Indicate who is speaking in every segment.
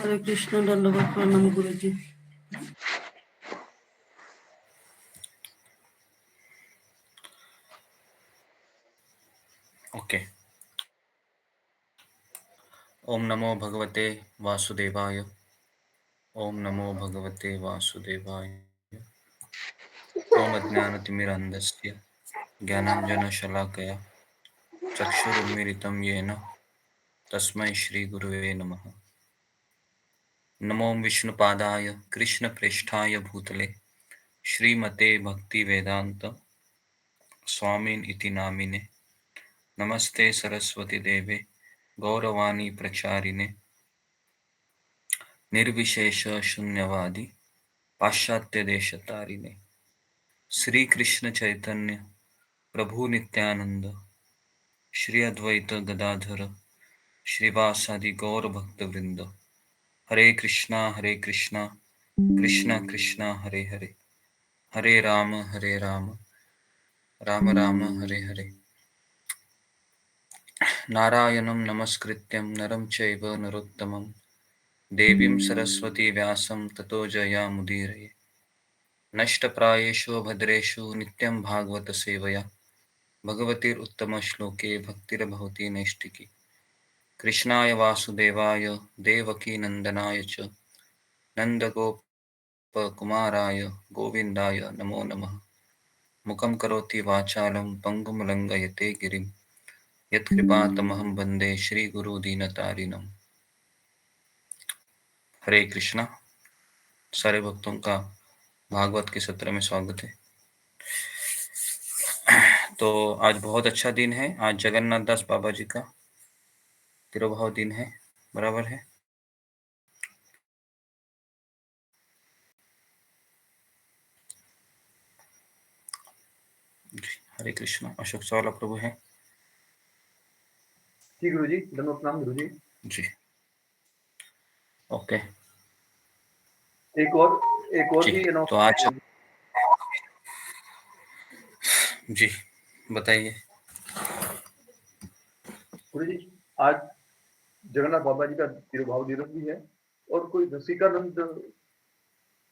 Speaker 1: हरे कृष्ण दंडवत प्रणाम गुरु जी।
Speaker 2: ओके। ओम नमो भगवते वासुदेवाय। ओम नमो भगवते वासुदेवाय। ओम अज्ञानतिमिरन्धस्य ज्ञानाञ्जनशलाकया चक्षुरुन्मीलितं येन तस्मै श्रीगुरुवे नमः। नमो विष्णुपादाय कृष्णप्रेष्ठाय भूतले श्रीमते भक्तिवेदान्त स्वामिन् इति नामिने। नमस्ते सरस्वती देवे गौरवाणी प्रचारिणे निर्विशेष शून्यवादी पाश्चात्य देशतारिणे। श्री कृष्ण चैतन्य प्रभु नित्यानंद श्री अद्वैत गदाधर श्रीवासादि गौर भक्त वृंद। हरे कृष्णा कृष्णा कृष्णा हरे हरे, हरे राम राम राम हरे हरे। नारायणं नमस्कृत्यं नरं चैव नरोत्तमं देवीं सरस्वती व्यासं ततो जयामुदीरये। नष्टप्रायेषु भद्रेषु नित्यं भागवत सेवया भगवतीरुत्तमश्लोके भक्तिर्भवति नैष्टिकी। कृष्णाय वासुदेवाय देवकी नंदनाय च नन्दगोपकुमाराय गोविन्दाय नमो नमः। मुखं करोति वाचालं पङ्गुं लङ्घयते गिरिं यत्कृपातमहं वन्दे श्रीगुरुदीनतारिणम्। हरे कृष्णा। सारे भक्तों का भागवत के सत्र में स्वागत है। तो आज बहुत अच्छा दिन है। आज जगन्नाथ दास बाबा जी का तिरुभाव दिन है, बराबर है। हरे कृष्णा। अशोक चावला प्रभु है
Speaker 3: जी गुरु जी, दंडवत प्रणाम गुरु जी।
Speaker 2: जी ओके।
Speaker 3: एक और
Speaker 2: जी
Speaker 3: भी
Speaker 2: तो आज जी बताइए
Speaker 3: गुरु जी। आज जगन्नाथ बाबा जी का तिरुभाव दिवस भी है और कोई रसिकानंद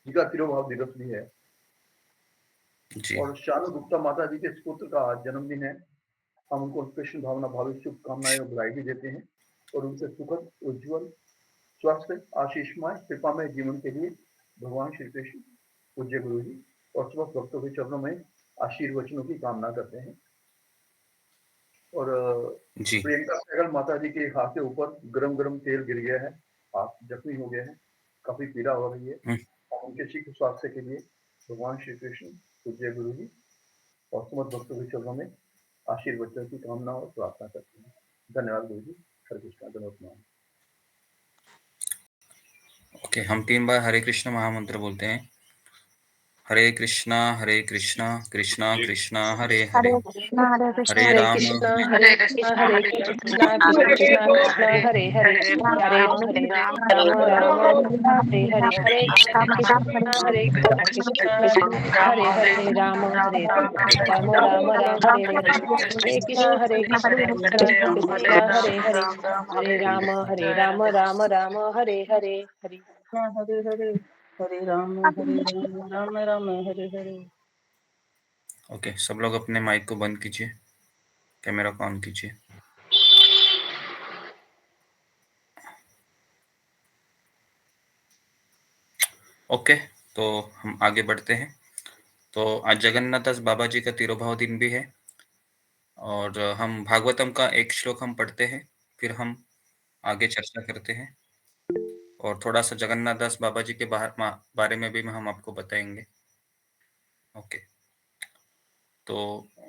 Speaker 3: जी का तिरुभाव दिवस भी है
Speaker 2: जी।
Speaker 3: और शानु गुप्ता माता जी के पुत्र का आज जन्मदिन है। हम उनको कृष्ण भावना भावी शुभकामनाएं और बधाई भी देते हैं और उनसे सुखद उज्जवल स्वस्थ आशीषमय कृपामय जीवन के लिए भगवान श्री कृष्ण पूज्य गुरु जी और समस्त भक्तों के चरणों में आशीर्वचनों की कामना करते हैं। और
Speaker 2: जी
Speaker 3: प्रियंका सहगल माता जी के हाथ के ऊपर गरम गरम तेल गिर गया है, हाथ जख्मी हो गया है, काफी पीड़ा हो रही है और उनके शीघ्र स्वास्थ्य के लिए भगवान श्री कृष्ण पूज्य गुरु जी और समस्त भक्तों के चरणों में आशीर्वचन की कामना और प्रार्थना करते हैं। धन्यवाद गुरु जी। हरे कृष्णा। धन्यवाद।
Speaker 2: ओके। हम 3 बार हरे कृष्ण महामंत्र बोलते हैं। हरे कृष्णा कृष्णा कृष्णा हरे हरे, हरे
Speaker 4: हरे
Speaker 2: राम
Speaker 4: कृष्णा हरे कृष्णा कृष्णा कृष्णा हरे हरे, हरे राम राम हरे हरे, हरे कृष्णा कृष्णा हरे हरे राम राम हरे हरे, हरे कृष्णा कृष्णा हरे हरे, हरे राम राम राम हरे हरे, हरे
Speaker 1: हरे हरे, हरे राम राम राम हरे हरे।
Speaker 2: ओके। सब लोग अपने माइक को बंद कीजिए, कैमरा को ऑन कीजिए। ओके, तो हम आगे बढ़ते हैं। तो आज जगन्नाथ दास बाबा जी का तिरुभाव दिन भी है और हम भागवतम का एक श्लोक हम पढ़ते हैं, फिर हम आगे चर्चा करते हैं और थोड़ा सा जगन्नाथ दास बाबा जी के बारे में भी हम आपको बताएंगे। ओके। तो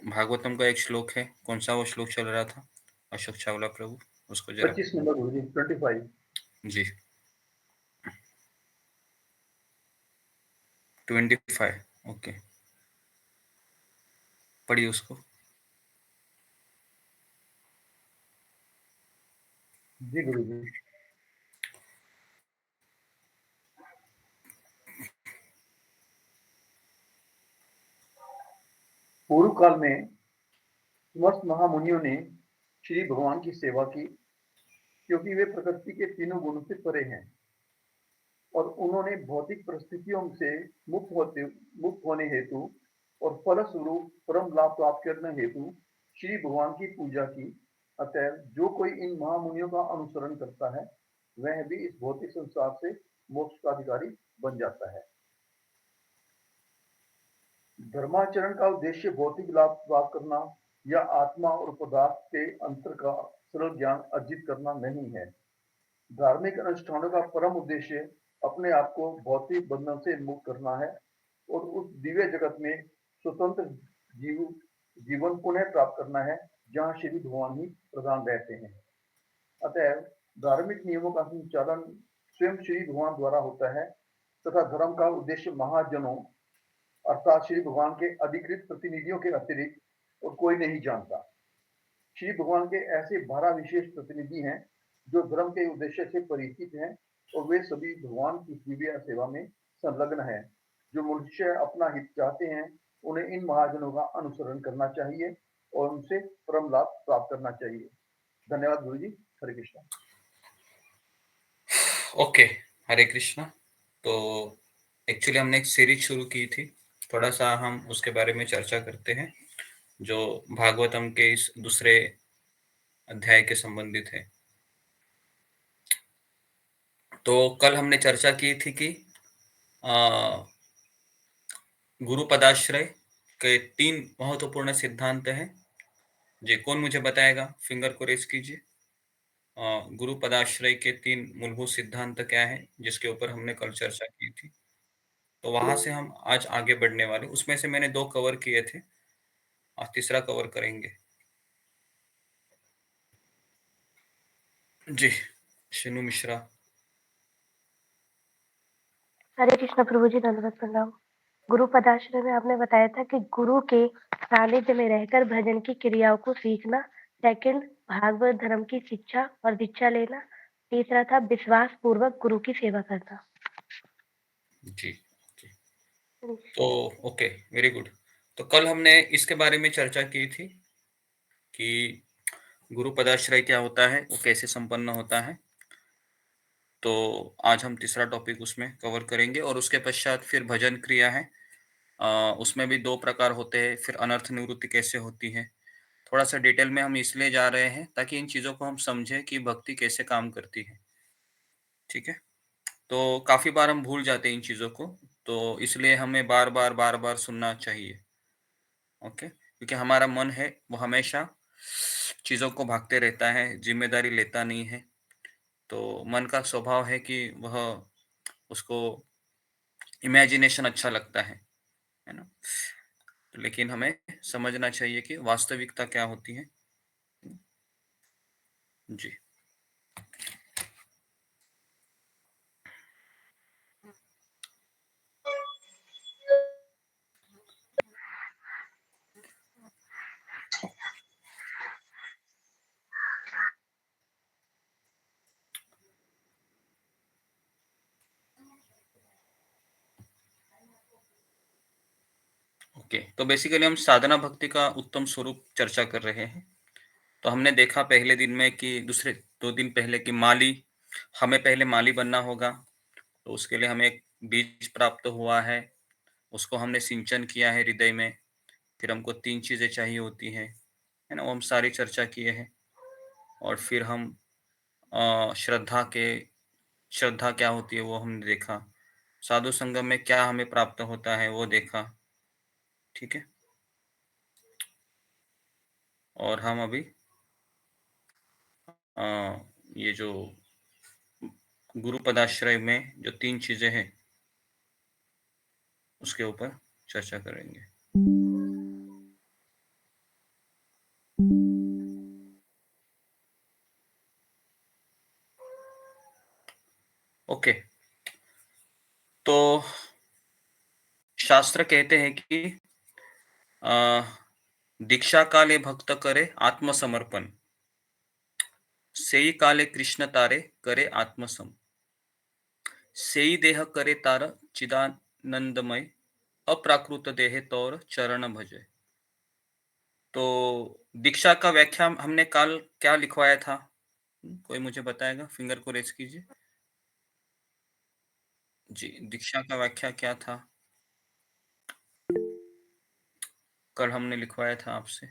Speaker 2: भागवतम का एक श्लोक है। कौन सा वो श्लोक चल रहा था अशोक चावला प्रभु, उसको जरा
Speaker 3: 25 नंबर गुरु जी, 25
Speaker 2: जी 25। ओके, पढ़िए उसको।
Speaker 3: जी गुरु जी। पूर्व काल में समस्त महामुनियों ने श्री भगवान की सेवा की, क्योंकि वे प्रकृति के तीनों गुणों से परे हैं। और उन्होंने भौतिक परिस्थितियों से मुक्त होने हेतु और फलस्वरूप परम लाभ प्राप्त करने हेतु श्री भगवान की पूजा की। अतः जो कोई इन महामुनियों का अनुसरण करता है वह भी इस भौतिक संसार से मोक्ष का अधिकारी बन जाता है। धर्माचरण का उद्देश्य भौतिक लाभ प्राप्त करना या आत्मा और पदार्थ के अंतर का सरल ज्ञान अर्जित करना नहीं है। धार्मिक अनुष्ठानों का परम उद्देश्य अपने आप को भौतिक बंधन से मुक्त करना है और उस दिव्य जगत में स्वतंत्र जीवन पुनः प्राप्त करना है जहाँ श्री भगवान ही प्रधान रहते हैं। अतः धार्मिक नियमों का संचालन स्वयं श्री भगवान द्वारा होता है तथा धर्म का उद्देश्य महाजनों अर्थात श्री भगवान के अधिकृत प्रतिनिधियों के अतिरिक्त और कोई नहीं जानता। श्री भगवान के ऐसे 12 विशेष प्रतिनिधि हैं जो धर्म के उद्देश्य से परिचित हैं और वे सभी भगवान की दिव्य सेवा में संलग्न हैं। जो मनुष्य अपना हित चाहते हैं उन्हें इन महाजनों का अनुसरण करना चाहिए और उनसे परम लाभ प्राप्त करना चाहिए। धन्यवाद गुरु जी। हरे कृष्णा।
Speaker 2: ओके, हरे कृष्णा। तो एक्चुअली हमने एक सीरीज शुरू की थी, थोड़ा सा हम उसके बारे में चर्चा करते हैं जो भागवतम के इस दूसरे अध्याय के संबंधित है। तो कल हमने चर्चा की थी कि गुरु पदाश्रय के 3 महत्वपूर्ण सिद्धांत हैं। जी, कौन मुझे बताएगा? फिंगर को रेज कीजिए। गुरु पदाश्रय के 3 मूलभूत सिद्धांत क्या है जिसके ऊपर हमने कल चर्चा की थी। तो वहां से हम आज आगे बढ़ने वाले। उसमें से मैंने 2 कवर किए थे, आज तीसरा कवर करेंगे। जी, शिनू मिश्रा।
Speaker 5: हरे कृष्ण प्रभु जी, धन्यवाद प्रणाम। गुरु पदाश्रय में आपने बताया था कि गुरु के सानिध्य में रहकर भजन की क्रियाओं को सीखना। सेकंड, भागवत धर्म की शिक्षा और दीक्षा लेना। तीसरा था विश्वास पूर्वक गुरु की सेवा करना।
Speaker 2: जी, तो ओके, वेरी गुड। तो कल हमने इसके बारे में चर्चा की थी कि गुरु पदाश्रय क्या होता है, वो कैसे संपन्न होता है। तो आज हम तीसरा टॉपिक उसमें कवर करेंगे और उसके पश्चात फिर भजन क्रिया है। उसमें भी 2 प्रकार होते हैं। फिर अनर्थ निवृत्ति कैसे होती है, थोड़ा सा डिटेल में हम इसलिए जा रहे हैं ताकि इन चीजों को हम समझें कि भक्ति कैसे काम करती है। ठीक है, तो काफी बार हम भूल जाते हैं इन चीजों को, तो इसलिए हमें बार बार सुनना चाहिए। ओके, क्योंकि हमारा मन है वो हमेशा चीजों को भागते रहता है, जिम्मेदारी लेता नहीं है। तो मन का स्वभाव है कि वह उसको इमेजिनेशन अच्छा लगता है ना। लेकिन हमें समझना चाहिए कि वास्तविकता क्या होती है। जी, ओके। तो बेसिकली हम साधना भक्ति का उत्तम स्वरूप चर्चा कर रहे हैं। तो हमने देखा पहले दिन में कि दूसरे 2 दिन पहले कि हमें पहले माली बनना होगा। तो उसके लिए हमें एक बीज प्राप्त हुआ है, उसको हमने सिंचन किया है हृदय में। फिर हमको 3 चीजें चाहिए होती है ना, वो हम सारी चर्चा किए हैं। और फिर हम श्रद्धा क्या होती है वो हमने देखा। साधु संगम में क्या हमें प्राप्त होता है वो देखा। ठीक है, और हम अभी ये जो गुरु पदाश्रय में जो 3 चीजें हैं उसके ऊपर चर्चा करेंगे। ओके, तो शास्त्र कहते हैं कि दीक्षा काले भक्त करे आत्मसमर्पण, सेई काले कृष्ण तारे करे आत्मसम, सेई देह करे तार चिदानंदमय, अप्राकृत देहे तौर चरण भजे। तो दीक्षा का व्याख्या हमने कल क्या लिखवाया था? कोई मुझे बताएगा? फिंगर को रेज कीजिए। जी, दीक्षा का व्याख्या क्या था? कल हमने लिखवाया था आपसे।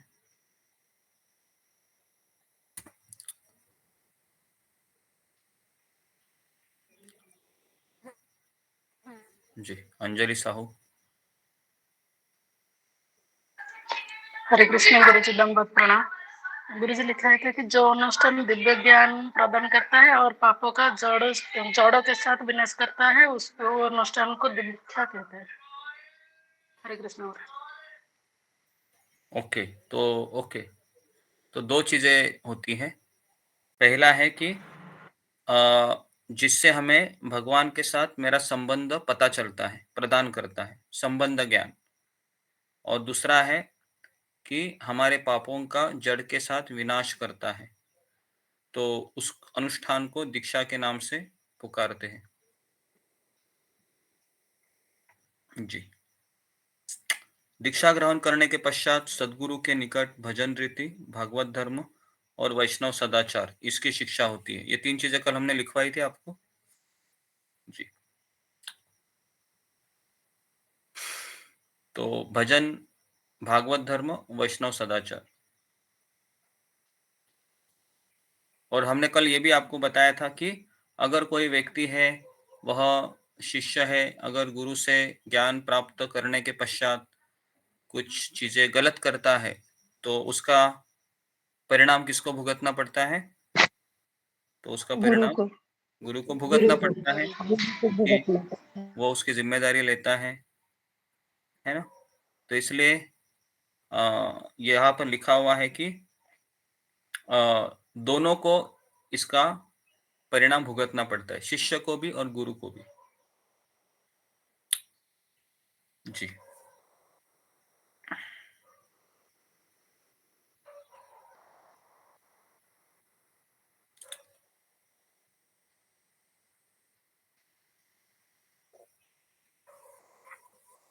Speaker 2: जी, अंजलि साहू।
Speaker 1: हरे कृष्ण गुरु जी, दंडवत प्रणाम। गुरु जी लिखा है कि जो अनुष्ठान दिव्य ज्ञान प्रदान करता है और पापों का जड़ों के साथ विनाश करता है, उसको वो अनुष्ठान को दीक्षा कहते हैं। हरे कृष्ण।
Speaker 2: ओके, ओके, तो दो चीजें होती हैं। पहला है कि जिससे हमें भगवान के साथ मेरा संबंध पता चलता है, प्रदान करता है, संबंध ज्ञान। और दूसरा है कि हमारे पापों का जड़ के साथ विनाश करता है। तो उस अनुष्ठान को दीक्षा के नाम से पुकारते हैं। जी। दीक्षा ग्रहण करने के पश्चात सदगुरु के निकट भजन रीति, भागवत धर्म और वैष्णव सदाचार, इसकी शिक्षा होती है। ये 3 चीजें कल हमने लिखवाई थी आपको। जी। तो भजन, भागवत धर्म, वैष्णव सदाचार। और हमने कल ये भी आपको बताया था कि अगर कोई व्यक्ति है, वह शिष्य है, अगर गुरु से ज्ञान प्राप्त करने के पश्चात कुछ चीजें गलत करता है, तो उसका परिणाम किसको भुगतना पड़ता है? तो उसका
Speaker 1: गुरु
Speaker 2: परिणाम
Speaker 1: को।
Speaker 2: गुरु को
Speaker 1: गुरु
Speaker 2: भुगतना
Speaker 1: को।
Speaker 2: पड़ता है कि वो उसकी जिम्मेदारी लेता है ना? तो इसलिए यहाँ पर लिखा हुआ है कि दोनों को इसका परिणाम भुगतना पड़ता है, शिष्य को भी और गुरु को भी। जी।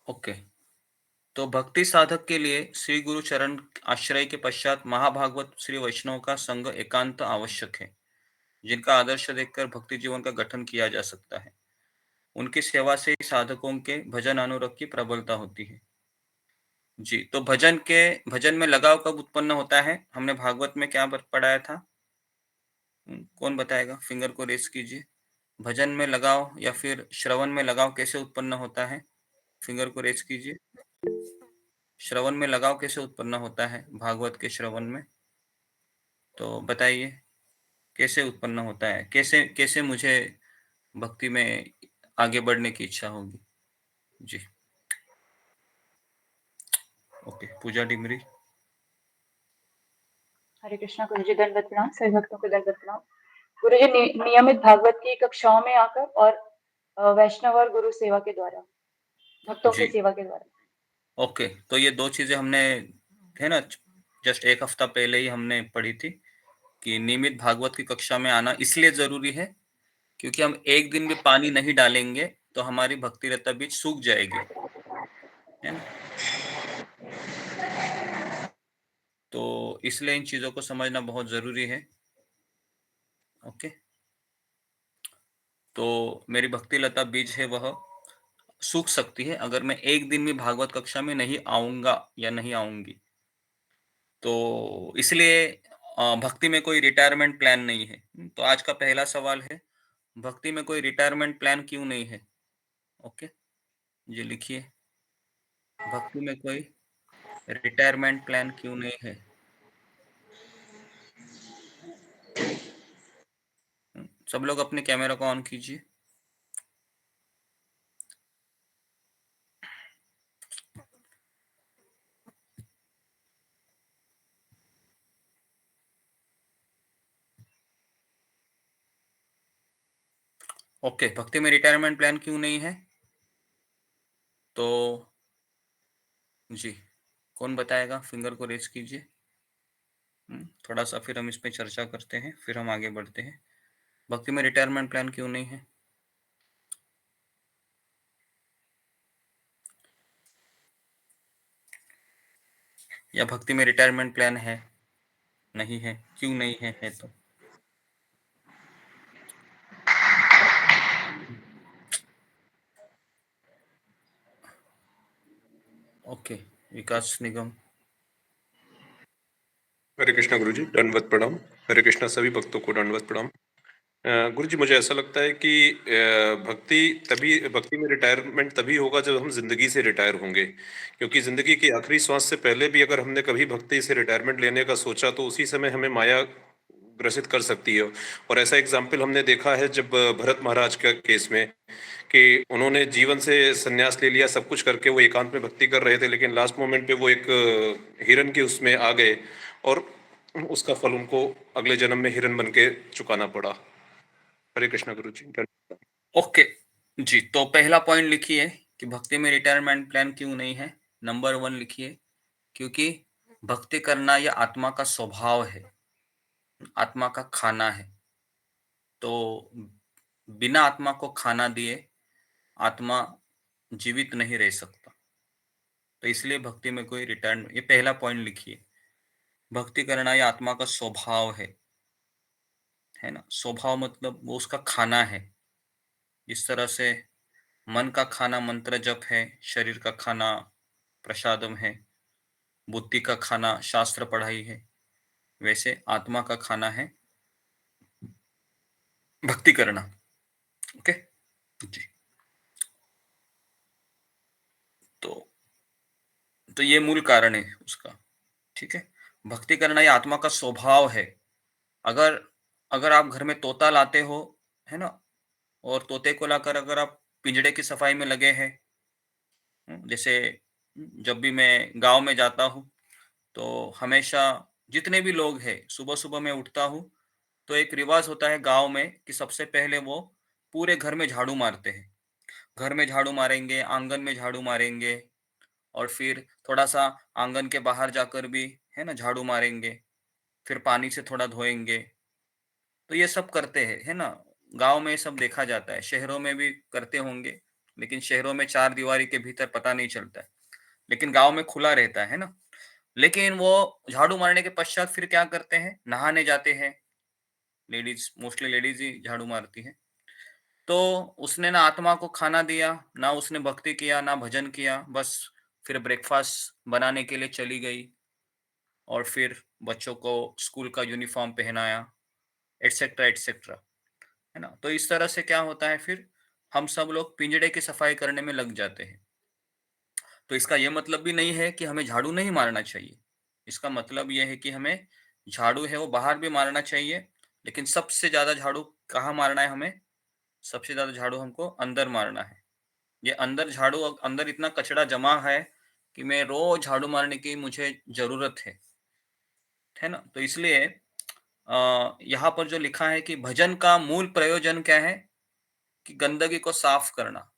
Speaker 2: ओके, तो भक्ति साधक के लिए श्री गुरु चरण आश्रय के पश्चात महाभागवत श्री वैष्णव का संग एकांत आवश्यक है, जिनका आदर्श देखकर भक्ति जीवन का गठन किया जा सकता है। उनकी सेवा से साधकों के भजन अनुरक्त की प्रबलता होती है। जी, तो भजन में लगाव कब उत्पन्न होता है? हमने भागवत में क्या पढ़ाया था? कौन बताएगा? फिंगर को रेस कीजिए। भजन में लगाव या फिर श्रवण में लगाव कैसे उत्पन्न होता है? फिंगर को रेस कीजिए। श्रवण में लगाव कैसे उत्पन्न होता है भागवत के श्रवण में? तो बताइए, कैसे उत्पन्न होता है? कैसे कैसे मुझे भक्ति में आगे बढ़ने की इच्छा होगी? जी। ओके, पूजा डिमरी।
Speaker 6: हरे कृष्णा। गुरु जी दंडवत प्रणाम। सभी भक्तों को दंडवत प्रणाम। गुरु जी नियमित भागवत की कक्षाओं में आकर और वैष्णव और गुरु सेवा के द्वारा, भक्तों की
Speaker 2: जी,
Speaker 6: सेवा के द्वारा।
Speaker 2: ओके, तो ये 2 चीजें हमने, है ना, जस्ट 1 हफ्ता पहले ही हमने पढ़ी थी कि नियमित भागवत की कक्षा में आना इसलिए जरूरी है क्योंकि हम एक दिन भी पानी नहीं डालेंगे तो हमारी भक्ति रता बीज सूख जाएगी, है ना? तो इसलिए इन चीजों को समझना बहुत जरूरी है। ओके, तो मेरी भक्ति लता बीज है वह सूख सकती है अगर मैं एक दिन भी भागवत कक्षा में नहीं आऊंगा या नहीं आऊंगी। तो इसलिए भक्ति में कोई रिटायरमेंट प्लान नहीं है। तो आज का पहला सवाल है, भक्ति में कोई रिटायरमेंट प्लान क्यों नहीं है? ओके, ये लिखिए, भक्ति में कोई रिटायरमेंट प्लान क्यों नहीं है? सब लोग अपने कैमरा को ऑन कीजिए। ओके, भक्ति में रिटायरमेंट प्लान क्यों नहीं है? तो जी, कौन बताएगा? फिंगर को रेज कीजिए। थोड़ा सा फिर हम इस पे चर्चा करते हैं, फिर हम आगे बढ़ते हैं। भक्ति में रिटायरमेंट प्लान क्यों नहीं है? या भक्ति में रिटायरमेंट प्लान है? नहीं है? क्यों नहीं है तो? ओके, विकास निगम।
Speaker 7: हरे कृष्णा गुरुजी, दंडवत प्रणाम। हरे कृष्णा सभी भक्तों को दंडवत प्रणाम। गुरुजी, मुझे ऐसा लगता है कि भक्ति में रिटायरमेंट तभी होगा जब हम जिंदगी से रिटायर होंगे, क्योंकि जिंदगी की आखिरी श्वास से पहले भी अगर हमने कभी भक्ति से रिटायरमेंट लेने का सोचा तो उसी समय हमें माया ग्रसित कर सकती है। और ऐसा एग्जाम्पल हमने देखा है जब भरत महाराज का केस में, कि उन्होंने जीवन से संन्यास ले लिया, सब कुछ करके वो एकांत में भक्ति कर रहे थे, लेकिन लास्ट मोमेंट पे वो एक हिरन के उसमें आ गए और उसका फल उनको अगले जन्म में हिरन बन के चुकाना पड़ा। हरे कृष्णा गुरु जी।
Speaker 2: ओके जी, तो पहला पॉइंट लिखिए कि भक्ति में रिटायरमेंट प्लान क्यों नहीं है। नंबर 1 लिखिए, क्योंकि भक्ति करना यह आत्मा का स्वभाव है, आत्मा का खाना है। तो बिना आत्मा को खाना दिए आत्मा जीवित नहीं रह सकता। तो इसलिए भक्ति में कोई रिटर्न, ये पहला पॉइंट लिखिए। भक्ति करना ये आत्मा का स्वभाव है ना। स्वभाव मतलब वो उसका खाना है। इस तरह से मन का खाना मंत्र जप है, शरीर का खाना प्रसादम है, बुद्धि का खाना शास्त्र पढ़ाई है, वैसे आत्मा का खाना है भक्ति करना। ओके जी, तो ये मूल कारण है उसका। ठीक है, भक्ति करना ये आत्मा का स्वभाव है। अगर अगर आप घर में तोता लाते हो, है ना, और तोते को लाकर अगर आप पिंजड़े की सफाई में लगे हैं, जैसे जब भी मैं गांव में जाता हूँ तो हमेशा जितने भी लोग हैं, सुबह सुबह मैं उठता हूँ तो एक रिवाज होता है गांव में कि सबसे पहले वो पूरे घर में झाड़ू मारते हैं। घर में झाड़ू मारेंगे, आंगन में झाड़ू मारेंगे, और फिर थोड़ा सा आंगन के बाहर जाकर भी, है ना, झाड़ू मारेंगे, फिर पानी से थोड़ा धोएंगे। तो ये सब करते हैं, है ना। गांव में ये सब देखा जाता है, शहरों में भी करते होंगे, लेकिन शहरों में 4 दीवारी के भीतर पता नहीं चलता है, लेकिन गांव में खुला रहता है ना। लेकिन वो झाड़ू मारने के पश्चात फिर क्या करते हैं, नहाने जाते हैं। लेडीज, मोस्टली लेडीज ही झाड़ू मारती है। तो उसने ना आत्मा को खाना दिया, ना उसने भक्ति किया, ना भजन किया, बस फिर ब्रेकफास्ट बनाने के लिए चली गई, और फिर बच्चों को स्कूल का यूनिफॉर्म पहनाया, एटसेट्रा एटसेट्रा, है ना। तो इस तरह से क्या होता है, फिर हम सब लोग पिंजड़े की सफाई करने में लग जाते हैं। तो इसका यह मतलब भी नहीं है कि हमें झाड़ू नहीं मारना चाहिए। इसका मतलब यह है कि हमें झाड़ू है वो बाहर भी मारना चाहिए, लेकिन सबसे ज्यादा झाड़ू कहाँ मारना है हमें? सबसे ज्यादा झाड़ू हमको अंदर मारना है। ये अंदर झाड़ू, अंदर इतना कचरा जमा है कि मैं रोज झाड़ू मारने की मुझे जरूरत है ना। तो इसलिए यहाँ पर जो लिखा है कि भजन का मूल प्रयोजन क्या है, कि गंदगी को साफ करना।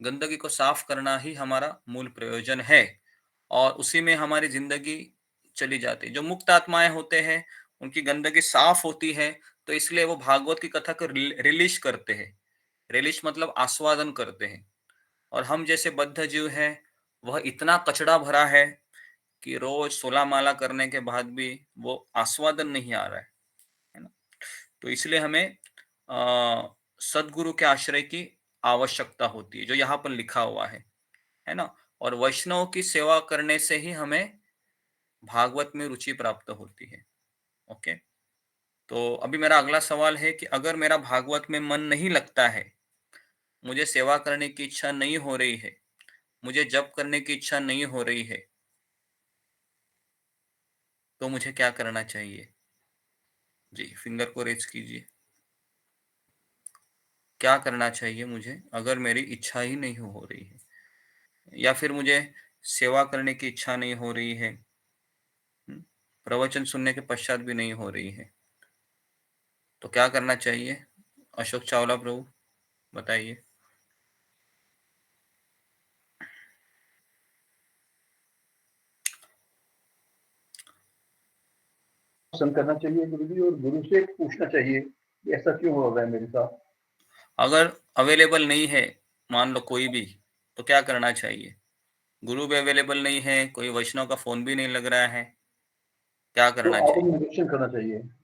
Speaker 2: गंदगी को साफ करना ही हमारा मूल प्रयोजन है, और उसी में हमारी जिंदगी चली जाती है। जो मुक्त आत्माएं होते हैं उनकी गंदगी साफ होती है, तो इसलिए वो भागवत की कथा को रिलीज करते हैं। रिलीज मतलब आस्वादन करते हैं। और हम जैसे बद्ध जीव हैं, वह इतना कचड़ा भरा है कि रोज 16 माला करने के बाद भी वो आस्वादन नहीं आ रहा है ना। तो इसलिए हमें सदगुरु के आश्रय की आवश्यकता होती है, जो यहाँ पर लिखा हुआ है ना। और वैष्णव की सेवा करने से ही हमें भागवत में रुचि प्राप्त होती है। ओके, तो अभी मेरा अगला सवाल है कि अगर मेरा भागवत में मन नहीं लगता है, मुझे सेवा करने की इच्छा नहीं हो रही है, मुझे जप करने की इच्छा नहीं हो रही है, तो मुझे क्या करना चाहिए? जी, फिंगर को रेज कीजिए। क्या करना चाहिए मुझे अगर मेरी इच्छा ही नहीं हो रही है, या फिर मुझे सेवा करने की इच्छा नहीं हो रही है, प्रवचन सुनने के पश्चात भी नहीं हो रही है, तो क्या करना चाहिए? अशोक चावला प्रभु बताइए।
Speaker 3: पसंद करना चाहिए गुरु जी, और गुरु से पूछना चाहिए कि ऐसा क्यों हो रहा है मेरे साथ।
Speaker 2: अगर अवेलेबल नहीं है, मान लो कोई भी, तो क्या करना चाहिए? गुरु भी अवेलेबल नहीं है, कोई वैष्णव का फोन भी नहीं लग रहा है, क्या
Speaker 3: तो
Speaker 2: करना चाहिए?
Speaker 3: आत्मनिरीक्षण करना चाहिए, अपने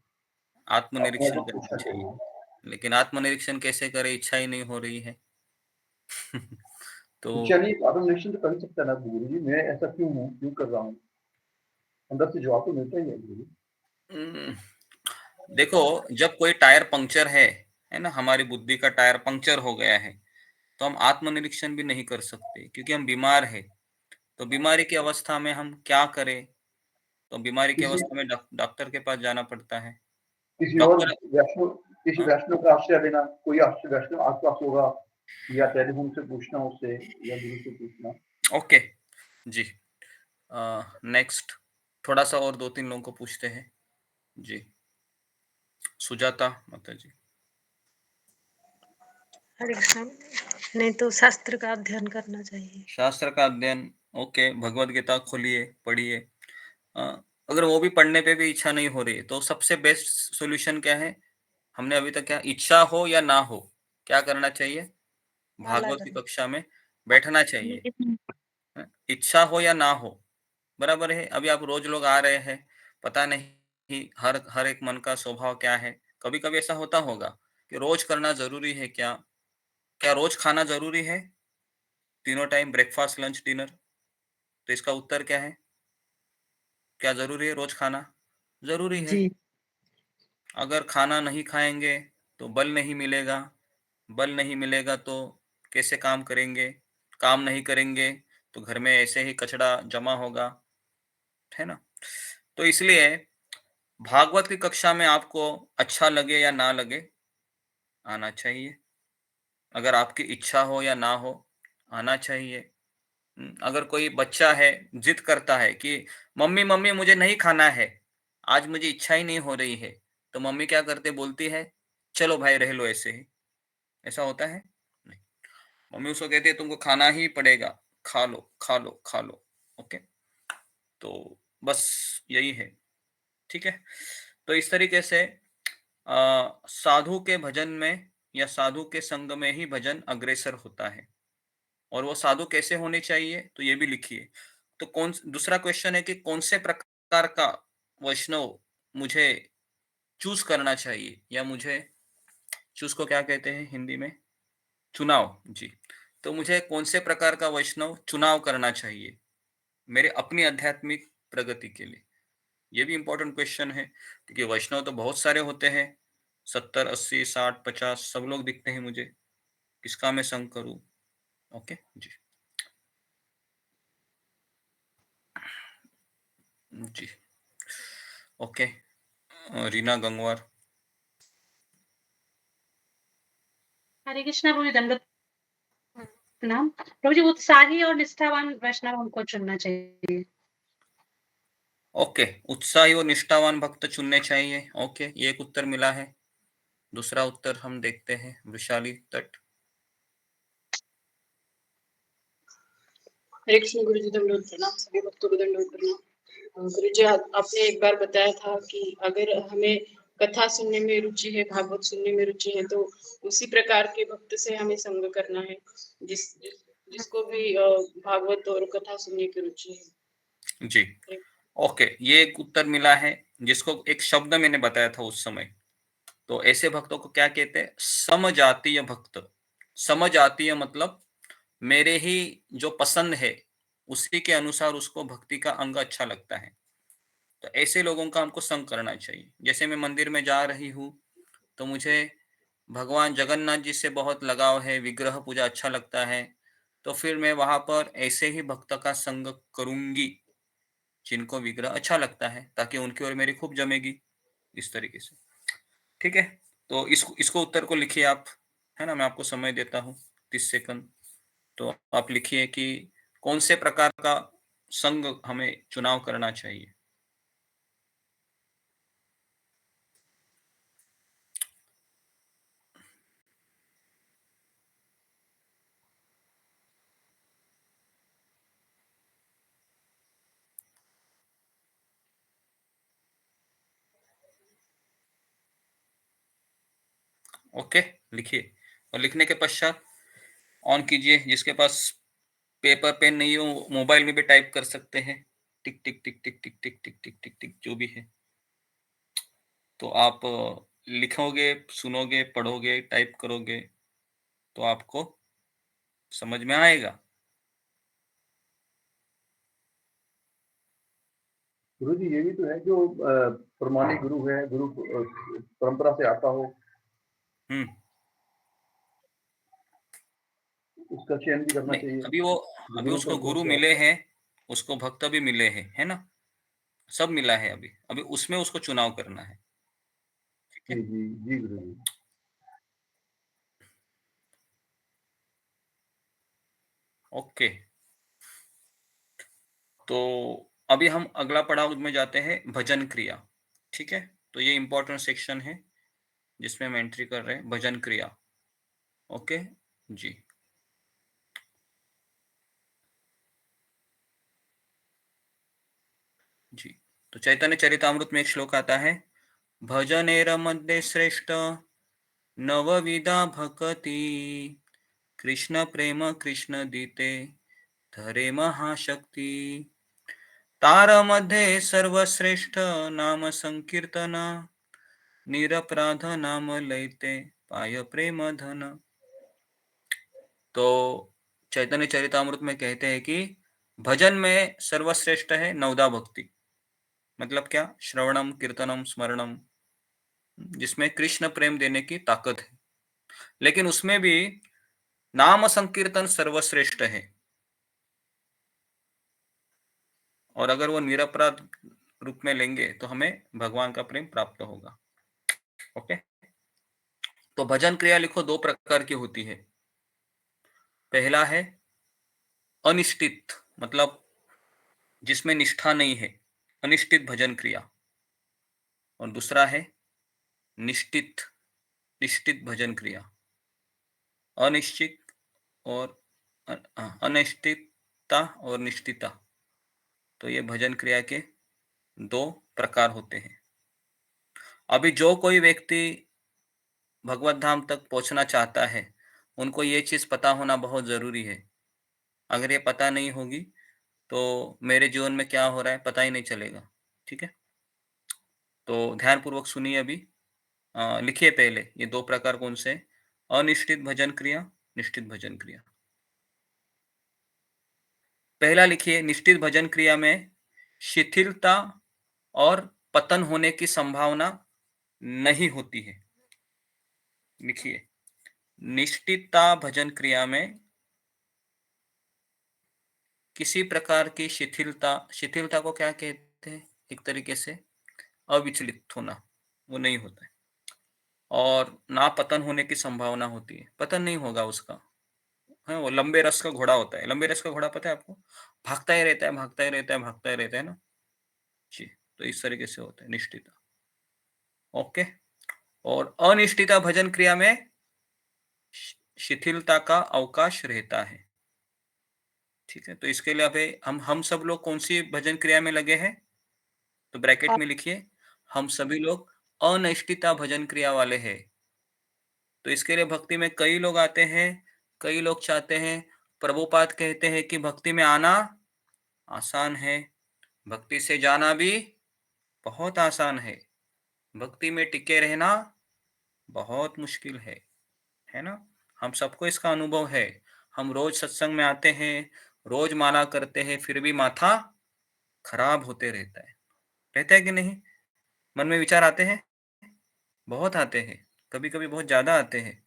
Speaker 2: आत्मनिरीक्षण
Speaker 3: को
Speaker 2: करना
Speaker 3: पूछना
Speaker 2: चाहिए।
Speaker 3: चाहिए।
Speaker 2: लेकिन आत्मनिरीक्षण कैसे करे, इच्छा ही नहीं हो रही है। तो
Speaker 3: यानी आत्मनिरीक्षण तो कर ही सकता है ना गुरु जी, मैं ऐसा क्यों हूँ, क्यों कर रहा हूँ? अंदर से जवाब तो मिलता ही है गुरु जी।
Speaker 2: उम, देखो, जब कोई टायर पंक्चर है ना? हमारी बुद्धि का टायर पंक्चर हो गया है, तो हम आत्मनिरीक्षण भी नहीं कर सकते क्योंकि हम बीमार हैं। तो बीमारी की अवस्था में हम क्या करें? तो बीमारी की
Speaker 3: किसी
Speaker 2: अवस्था में डॉक्टर के पास जाना पड़ता है।
Speaker 3: किसी और
Speaker 2: डॉक्टर
Speaker 3: वैष्णव किसी
Speaker 2: हाँ,
Speaker 3: वैष्णव का आश्रय लेना, कोई वैष्णव आस-पास होगा या टेलीफ़ोन से पूछना उससे या गुरु से पूछना।
Speaker 2: ओके, जी। नेक्स्ट थोड़ा-सा और 2-3 लोगों को पूछते हैं। जी, सुजाता माता जी।
Speaker 8: हरे कृष्ण। नहीं तो शास्त्र का अध्ययन करना चाहिए।
Speaker 2: शास्त्र का अध्ययन, ओके, भगवद गीता खोलिए, पढ़िए। अ, अगर वो भी पढ़ने पे भी इच्छा नहीं हो रही है, तो सबसे बेस्ट सॉल्यूशन क्या है? हमने अभी तक क्या इच्छा हो या ना हो, क्या करना चाहिए?
Speaker 8: माला
Speaker 2: भागवत की
Speaker 8: जप।
Speaker 2: कक्षा में बैठना चाहिए। इच्छा हो या ना हो, बराबर है। अभी आप रोज लोग आ रहे हैं, पता नहीं हर हर एक मन का स्वभाव क्या है। कभी-कभी ऐसा होता होगा कि रोज करना ज़रूरी है क्या? क्या रोज खाना ज़रूरी है? तीनों टाइम ब्रेकफ़ास्ट, लंच, डिनर? तो इसका उत्तर क्या है? क्या ज़रूरी है रोज खाना? ज़रूरी है।
Speaker 8: जी।
Speaker 2: अगर खाना नहीं खाएँगे, तो बल नहीं मिलेगा। बल नहीं मिलेगा तो कैसे काम करेंगे? काम नहीं करेंगे, तो घर में ऐसे ही कचरा जमा होगा, है ना? तो इसलिए भागवत की कक्षा में आपको अच्छा लगे या ना लगे, आना चाहिए। अगर आपकी इच्छा हो या ना हो, आना चाहिए। अगर कोई बच्चा है, ज़िद करता है कि मम्मी, मम्मी मुझे नहीं खाना है, आज मुझे इच्छा ही नहीं हो रही है, तो मम्मी क्या करते बोलती है, "चलो भाई रह लो ऐसे ही।" ऐसा होता है? नहीं। मम्मी उसको कहती है तुमको खाना ही पड़ेगा, खा लो, खा लो, खा लो। ओके? तो बस यही है, ठीक है? तो इस तरीके से साधु के भजन में या साधु के संग में ही भजन अग्रसर होता है। और वो साधु कैसे होने चाहिए? तो ये भी लिखिए। तो दूसरा क्वेश्चन है कि कौन से प्रकार का वैष्णव मुझे चूज़ करना चाहिए या मुझे चूज़ को क्या कहते हैं हिंदी में? चुनाव, जी। तो मुझे कौन से प्रकार का वैष्णव चुनाव करना चाहिए, मेरे अपनी आध्यात्मिक प्रगति के लिए? ये भी इम्पोर्टेंट क्वेश्चन है क्योंकि वैष्णव तो बहुत सारे होते हैं, 70, 80, 60, 50 सब लोग दिखते हैं मुझे। किसका मैं संग करूँ? ओके, जी। जी, ओके। रीना गंगवार।
Speaker 9: हरे कृष्णा प्रभु जी, दंडवत प्रणाम। प्रभु जी, उत्साही और निष्ठावान वैष्णव हमको चुनना चाहिए।
Speaker 2: ओके, उत्साही और निष्ठावान भक्त चुनने चाहिए। ओके, ये एक उत्तर मिला है। दूसरा उत्तर हम देखते हैं, वैशाली तट।
Speaker 10: हरे कृष्ण गुरु जी, दंडवत प्रणाम। सभी भक्तों को दंडवत प्रणाम। गुरु जी, आपने एक बार बताया था कि अगर हमें कथा सुनने में रुचि है, भागवत सुनने में रुचि है, तो उसी प्रकार के भक्त से हमें संग करना है जिसको भी भागवत और कथा सुनने की रुचि है।
Speaker 2: जी, ओके, ये एक उत्तर मिला है जिसको एक शब्द मैंने बताया था उस समय। तो ऐसे भक्तों को क्या कहते हैं? समजातीय भक्त। समजातीय मतलब मेरे ही जो पसंद है, उसी के अनुसार उसको भक्ति का अंग अच्छा लगता है। तो ऐसे लोगों का हमको संग करना चाहिए। जैसे मैं मंदिर में जा रही हूँ, तो मुझे भगवान जगन्नाथ जी से बहुत लगाव है, विग्रह पूजा अच्छा लगता है, तो फिर मैं वहाँ पर ऐसे ही भक्त का संग करूँगी, जिनको विग्रह अच्छा लगता है, ताकि उनकी ओर मेरी खूब जमेगी, इस तरीके से। ठीक है? तो इसको इसको उत्तर को लिखिए आप, है ना? मैं आपको समय देता हूँ 30 सेकंड। तो आप लिखिए कि कौन से प्रकार का संग हमें चुनाव करना चाहिए? ओके, लिखिए और लिखने के पश्चात ऑन कीजिए। जिसके पास पेपर पेन नहीं हो, मोबाइल में भी टाइप कर सकते हैं। टिक टिक टिक टिक टिक टिक टिक टिक टिक टिक जो भी है। तो आप लिखोगे, सुनोगे, पढ़ोगे, टाइप करोगे, तो आपको समझ में आएगा।
Speaker 3: गुरु जी ये भी तो है जो प्रमाणिक गुरु है, गुरु परंपरा से आता हो, उसका चयन भी करना चाहिए।
Speaker 2: अभी उसको गुरु मिले हैं, उसको भक्त भी मिले हैं, है ना, सब मिला है अभी उसमें उसको चुनाव करना है। ठीक है,
Speaker 3: जी जी गुरु जी।
Speaker 2: ओके, तो अभी हम अगला पड़ाव में जाते हैं, भजन क्रिया। ठीक है, तो ये इंपॉर्टेंट सेक्शन है जिसमें हम एंट्री कर रहे हैं, भजन क्रिया। ओके जी, जी। तो चैतन्य चरितामृत में एक श्लोक आता है, भजनेर मध्ये श्रेष्ठ नवविधा भक्ति, कृष्ण प्रेम कृष्ण दीते धरे महाशक्ति, तार मध्ये सर्वश्रेष्ठ नाम संकीर्तन, निरपराध नाम लैते पाय प्रेम धन। तो चैतन्य चरितामृत में कहते हैं कि भजन में सर्वश्रेष्ठ है नवदा भक्ति, मतलब क्या, श्रवणम कीर्तनम स्मरणम, जिसमें कृष्ण प्रेम देने की ताकत है, लेकिन उसमें भी नाम संकीर्तन सर्वश्रेष्ठ है, और अगर वो निरपराध रूप में लेंगे तो हमें भगवान का प्रेम प्राप्त होगा। ओके, तो भजन क्रिया लिखो, दो प्रकार की होती है। पहला है अनिष्ठित, मतलब जिसमें निष्ठा नहीं है, अनिष्ठित भजन क्रिया, और दूसरा है निष्ठित, निष्ठित भजन क्रिया। अनिश्चित और अनिश्चितता और निष्ठिता, तो ये भजन क्रिया के दो प्रकार होते हैं। अभी जो कोई व्यक्ति भगवत धाम तक पहुंचना चाहता है, उनको ये चीज पता होना बहुत जरूरी है। अगर ये पता नहीं होगी तो मेरे जीवन में क्या हो रहा है पता ही नहीं चलेगा। ठीक है, तो ध्यान पूर्वक सुनिए। अभी लिखिए पहले ये दो प्रकार कौन से, अनिश्चित भजन क्रिया, निश्चित भजन क्रिया। पहला लिखिए, निश्चित भजन क्रिया में शिथिलता और पतन होने की संभावना नहीं होती है। लिखिए, निश्चितता भजन क्रिया में किसी प्रकार की शिथिलता, शिथिलता को क्या कहते हैं, एक तरीके से अविचलित होना, वो नहीं होता है, और ना पतन होने की संभावना होती है, पतन नहीं होगा उसका। है, वो लंबे रस का घोड़ा होता है। लंबे रस का घोड़ा पता है आपको, भागता ही रहता है, भागता ही रहता है, भागता ही रहता है ना जी। तो इस तरीके से होता है निष्ठिता। ओके, और अनिष्ठिता भजन क्रिया में शिथिलता का अवकाश रहता है। ठीक है, तो इसके लिए अभी हम सब लोग कौन सी भजन क्रिया में लगे हैं, तो ब्रैकेट में लिखिए, हम सभी लोग अनिष्ठिता भजन क्रिया वाले हैं। तो इसके लिए भक्ति में कई लोग आते हैं, कई लोग चाहते हैं, प्रभुपाद कहते हैं कि भक्ति में आना आसान है, भक्ति से जाना भी बहुत आसान है, भक्ति में टिके रहना बहुत मुश्किल है ना। हम सबको इसका अनुभव है। हम रोज सत्संग में आते हैं, रोज माला करते हैं, फिर भी माथा खराब होते रहता है कि नहीं। मन में विचार आते हैं, बहुत आते हैं, कभी कभी बहुत ज्यादा आते हैं,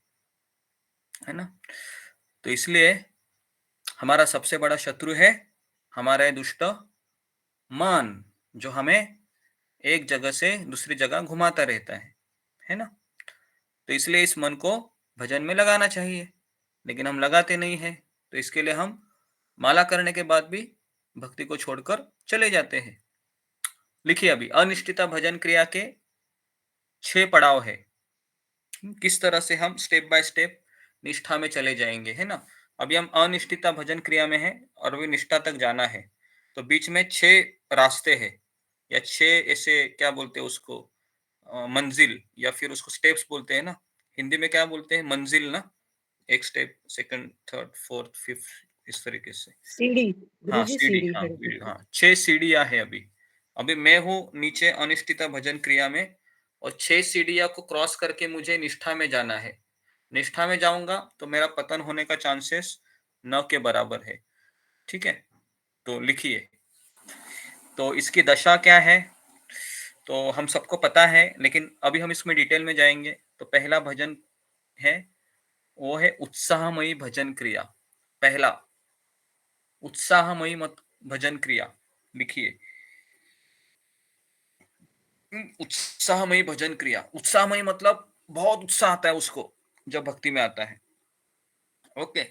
Speaker 2: है ना। तो इसलिए हमारा सबसे बड़ा शत्रु है हमारा दुष्ट मन, जो हमें एक जगह से दूसरी जगह घुमाता रहता है ना। तो इसलिए इस मन को भजन में लगाना चाहिए, लेकिन हम लगाते नहीं हैं। तो इसके लिए हम माला करने के बाद भी भक्ति को छोड़कर चले जाते हैं। लिखिए, अभी अनिष्ठिता भजन क्रिया के 6 पड़ाव है, किस तरह से हम स्टेप बाय स्टेप निष्ठा में चले जाएंगे, है ना। अभी हम अनिष्ठिता भजन क्रिया में हैं और अभी निष्ठा तक जाना है। तो बीच में 6 रास्ते हैं, या 6 ऐसे क्या बोलते हैं उसको, मंजिल, या फिर उसको स्टेप्स बोलते हैं ना। हिंदी में क्या बोलते हैं, मंजिल ना, एक step, second, third, fourth, fifth, इस तरीके से।
Speaker 8: सीढ़ी,
Speaker 2: हाँ
Speaker 8: गुरुजी
Speaker 2: सीढ़ी,
Speaker 8: सीढ़ी
Speaker 2: हाँ
Speaker 8: है।
Speaker 2: हाँ 6 सीढ़ियां है। अभी मैं हूँ नीचे अनिष्ठिता भजन क्रिया में, और 6 सीढ़ियां को क्रॉस करके मुझे निष्ठा में जाना है। निष्ठा में जाऊंगा तो मेरा पतन होने का चांसेस न के बराबर है। ठीक है, तो लिखिए, तो तो इसकी दशा क्या है तो हम सबको पता है, लेकिन अभी हम इसमें डिटेल में जाएंगे। तो पहला भजन है, वो है उत्साहमयी भजन क्रिया। पहला उत्साहमयी मत भजन क्रिया लिखिए। उत्साहमयी भजन क्रिया, उत्साहमयी मतलब बहुत उत्साह आता है उसको जब भक्ति में आता है। ओके,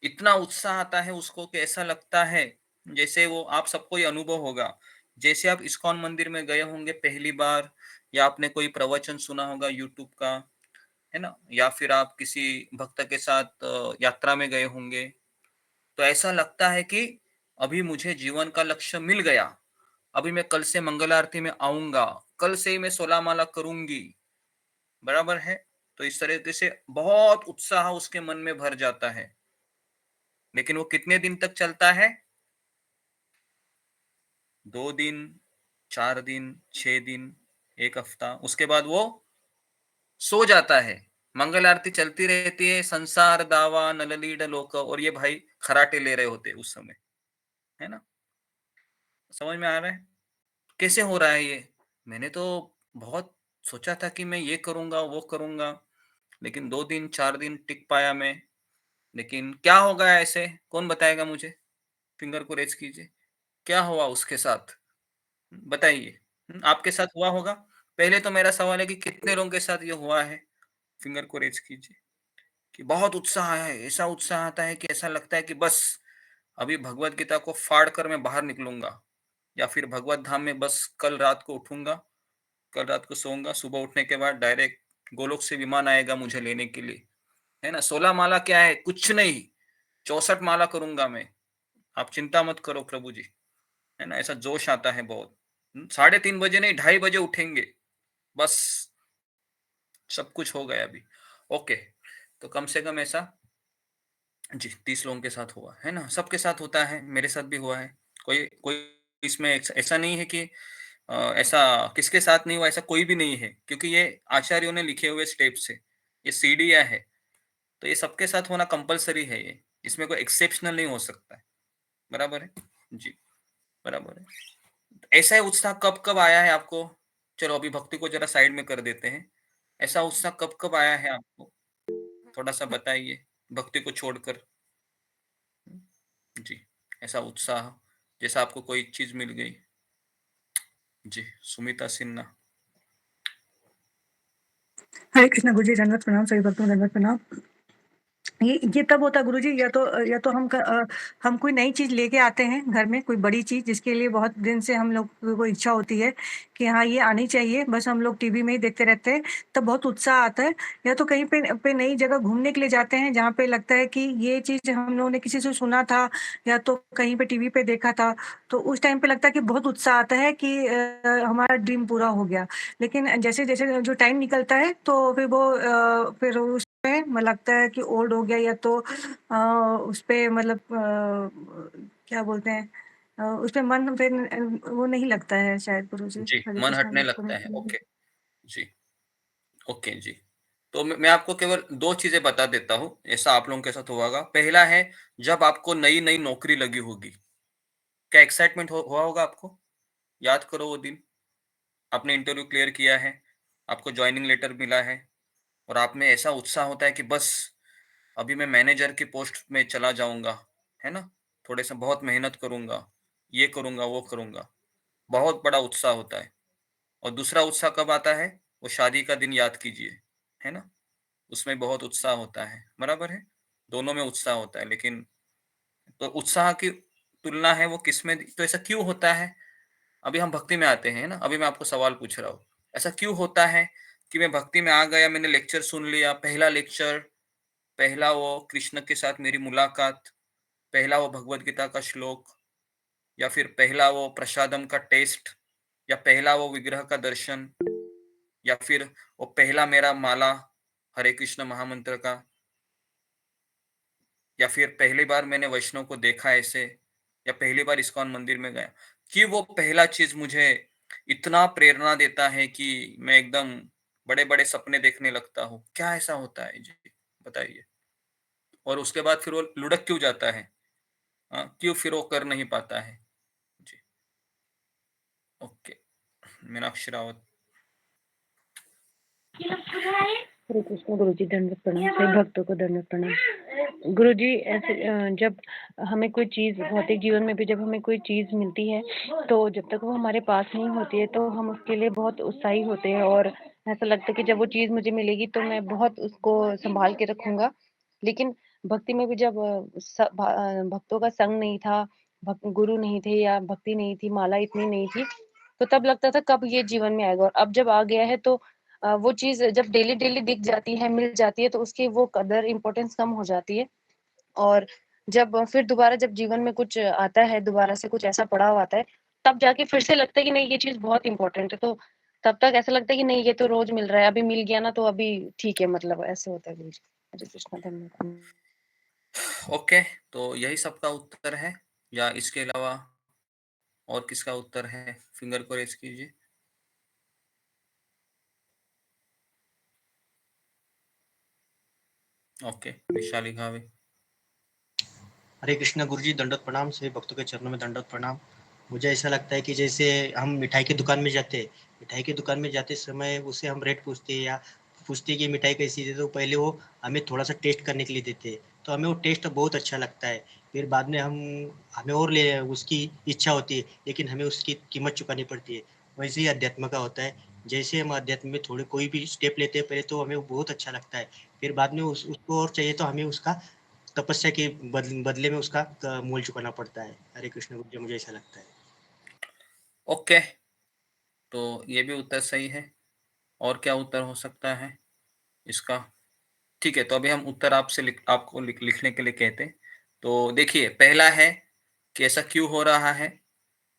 Speaker 2: इतना उत्साह आता है उसको कि ऐसा लगता है जैसे वो, आप सबको ये अनुभव होगा, जैसे आप इस्कॉन मंदिर में गए होंगे पहली बार, या आपने कोई प्रवचन सुना होगा यूट्यूब का, है ना, या फिर आप किसी भक्त के साथ यात्रा में गए होंगे, तो ऐसा लगता है कि अभी मुझे जीवन का लक्ष्य मिल गया, अभी मैं कल से मंगल आरती में आऊंगा, कल से ही मैं 16 माला करूंगी, बराबर है। तो इस तरीके से बहुत उत्साह उसके मन में भर जाता है, लेकिन वो कितने दिन तक चलता है? 2 दिन, 4 दिन, 6 दिन, 1 हफ्ता, उसके बाद वो सो जाता है। मंगल आरती चलती रहती है, संसार दावा नललीड लोक, और ये भाई खराटे ले रहे होते उस समय, है ना। समझ में आ रहा है कैसे हो रहा है ये? मैंने तो बहुत सोचा था कि मैं ये करूंगा वो करूंगा, लेकिन 2 दिन 4 दिन टिक पाया मैं। लेकिन क्या होगा ऐसे, कौन बताएगा मुझे? फिंगर को रेज कीजिए, क्या हुआ उसके साथ, बताइए। आपके साथ हुआ होगा। पहले तो मेरा सवाल है कि कितने लोगों के साथ ये हुआ है, फिंगर को रेज कीजिए। कि बहुत उत्साह है, ऐसा उत्साह आता है कि ऐसा लगता है कि बस अभी भगवत गीता को फाड़ कर मैं बाहर निकलूंगा, या फिर भगवत धाम में बस कल रात को उठूंगा, कल रात को सोऊंगा, सुबह उठने के बाद डायरेक्ट गोलोक से विमान आएगा मुझे लेने के लिए, है ना। 16 माला क्या है, कुछ नहीं, 64 माला करूंगा मैं, आप चिंता मत करो प्रभु जी, है ना। ऐसा जोश आता है बहुत। 3:30 बजे नहीं, 2:30 बजे उठेंगे, बस सब कुछ हो गया अभी। ओके, तो कम से कम ऐसा जी 30 लोगों के साथ हुआ है ना, सबके साथ होता है, मेरे साथ भी हुआ है। कोई कोई इसमें ऐसा नहीं है कि ऐसा किसके साथ नहीं हुआ, ऐसा कोई भी नहीं है, क्योंकि ये आचार्यों ने लिखे हुए स्टेप्स है, ये सीढ़ियां है, तो ये सबके साथ होना कंपलसरी है, ये इसमें कोई एक्सेप्शनल नहीं हो सकता है, बराबर है जी, बराबर है। ऐसा उत्साह कब कब आया है आपको? चलो अभी भक्ति को जरा साइड में कर देते हैं। ऐसा उत्साह कब कब आया है आपको, थोड़ा सा बताइए, भक्ति को छोड़कर। जी, ऐसा उत्साह जैसा आपको कोई चीज मिल गई। जी, सुमिता सिन्हा।
Speaker 11: हरे कृष्णा गुरुजी, दंडवत प्रणाम, सभी भक्तों को दंडवत प्रणाम। ये तब होता है गुरुजी, या तो हम कोई नई चीज लेके आते हैं घर में, कोई बड़ी चीज जिसके लिए बहुत दिन से हम लोग को इच्छा होती है कि हाँ ये आनी चाहिए, बस हम लोग टीवी में ही देखते रहते हैं, तब बहुत उत्साह आता है। या तो कहीं पे नई जगह घूमने के लिए जाते हैं जहाँ पे लगता है कि ये चीज हम लोगों ने किसी से सुना था, या तो कहीं पे टीवी पे देखा था, तो उस टाइम पे लगता है कि बहुत उत्साह आता है कि हमारा ड्रीम पूरा हो गया। लेकिन जैसे जैसे जो टाइम निकलता है तो फिर वो फिर उसमें लगता है कि ओल्ड हो गया, या तो उस पे मतलब क्या बोलते हैं, उस पे मन फिर वो नहीं लगता है शायद गुरुजी।
Speaker 2: जी,
Speaker 11: हरे
Speaker 2: मन
Speaker 11: कृष्णा
Speaker 2: हटने लगता है। ओके जी, ओके जी। तो मैं आपको केवल 2 चीजें बता देता हूँ, ऐसा आप लोगों के साथ होगा। पहला है, जब आपको नई नई नौकरी लगी होगी, क्या एक्साइटमेंट हुआ होगा आपको? याद करो वो दिन, आपने इंटरव्यू क्लियर किया है, आपको ज्वाइनिंग लेटर मिला है, और आप में ऐसा उत्साह होता है कि बस अभी मैं मैनेजर की पोस्ट में चला जाऊंगा, है ना, थोड़े से बहुत मेहनत करूंगा, ये करूंगा वो करूंगा, बहुत बड़ा उत्साह होता है। और दूसरा उत्साह कब आता है? वो शादी का दिन याद कीजिए, है ना, उसमें बहुत उत्साह होता है, बराबर है। दोनों में उत्साह होता है, लेकिन तो उत्साह की तुलना है वो किसमें, तो ऐसा क्यों होता है? अभी हम भक्ति में आते हैं ना, अभी मैं आपको सवाल पूछ रहा हूँ, ऐसा क्यों होता है कि मैं भक्ति में आ गया, मैंने लेक्चर सुन लिया, पहला लेक्चर, पहला वो कृष्ण के साथ मेरी मुलाकात, पहला वो भगवत गीता का श्लोक, या फिर पहला वो प्रसादम का टेस्ट, या पहला वो विग्रह का दर्शन, या फिर वो पहला मेरा माला हरे कृष्ण महामंत्र का, या फिर पहली बार मैंने वैष्णव को देखा ऐसे, या पहली बार इस्कॉन मंदिर में गया, कि वो पहला चीज मुझे इतना प्रेरणा देता है कि मैं एकदम बड़े बड़े सपने देखने लगता हूँ? क्या ऐसा होता है जी, बताइए। और उसके बाद फिर वो लुढ़क क्यों जाता है? क्यों फिर वो कर नहीं पाता है? जी, ओके, मीनाक्षी रावत।
Speaker 4: हरे कृष्ण गुरुजी, दंडवत प्रणाम। सभी भक्तों को दंडवत प्रणाम। गुरुजी, ऐसे जब हमें कोई चीज भौतिक जीवन में भी जब हमें कोई चीज मिलती है तो जब तक वो हमारे पास नहीं होती है तो हम उसके लिए बहुत उत्साही होते हैं और ऐसा लगता है कि जब वो चीज मुझे मिलेगी तो मैं बहुत उसको संभाल के रखूंगा। लेकिन भक्ति में भी जब भक्तों का संग नहीं था, गुरु नहीं थे या भक्ति नहीं थी, माला इतनी नहीं थी, तो तब लगता था कब ये जीवन में आएगा। और अब जब आ गया है तो वो चीज जब डेली डेली दिख जाती है, मिल जाती है, तो उसकी वो कदर इम्पोर्टेंस कम हो जाती है। और जब फिर दोबारा जब जीवन में कुछ आता है, दोबारा से कुछ ऐसा पड़ाव आता है, तब जाके फिर से लगता है कि नहीं ये चीज बहुत इंपॉर्टेंट है। तो तब तक ऐसा लगता है कि नहीं ये तो रोज मिल रहा है, अभी मिल गया ना तो अभी ठीक है, मतलब ऐसे होता है। गुरुजी, हरे कृष्णा, धन्यवाद।
Speaker 2: ओके, तो यही सबका उत्तर है या इसके अलावा और किसका उत्तर है? फिंगर को रेज कीजिए। ओके, विशाली घावे।
Speaker 12: हरे कृष्णा गुरुजी, दंडवत प्रणाम। सभी भक्तों के चरणों में दंडवत प्रणाम। मुझे ऐसा लगता है कि जैसे हम मिठाई की दुकान में जाते हैं, मिठाई की दुकान में जाते समय उससे हम रेट पूछते हैं या पूछते हैं कि मिठाई कैसी है, तो पहले वो हमें थोड़ा सा टेस्ट करने के लिए देते हैं, तो हमें वो टेस्ट बहुत अच्छा लगता है। फिर बाद में हमें और ले उसकी इच्छा होती है, लेकिन हमें उसकी कीमत चुकानी पड़ती है। वैसे ही अध्यात्म का होता है। जैसे हम अध्यात्म में थोड़े कोई भी स्टेप लेते हैं, पहले तो हमें वो बहुत अच्छा लगता है, फिर बाद में उसको और चाहिए तो हमें उसका तपस्या के बदले में उसका मूल चुकाना पड़ता है। हरे कृष्ण गुरुजी, मुझे ऐसा लगता है।
Speaker 2: ओके, तो ये भी उत्तर सही है। और क्या उत्तर हो सकता है इसका? ठीक है, तो अभी हम उत्तर आपको लिखने के लिए कहते हैं। तो देखिए, पहला है कि ऐसा क्यों हो रहा है।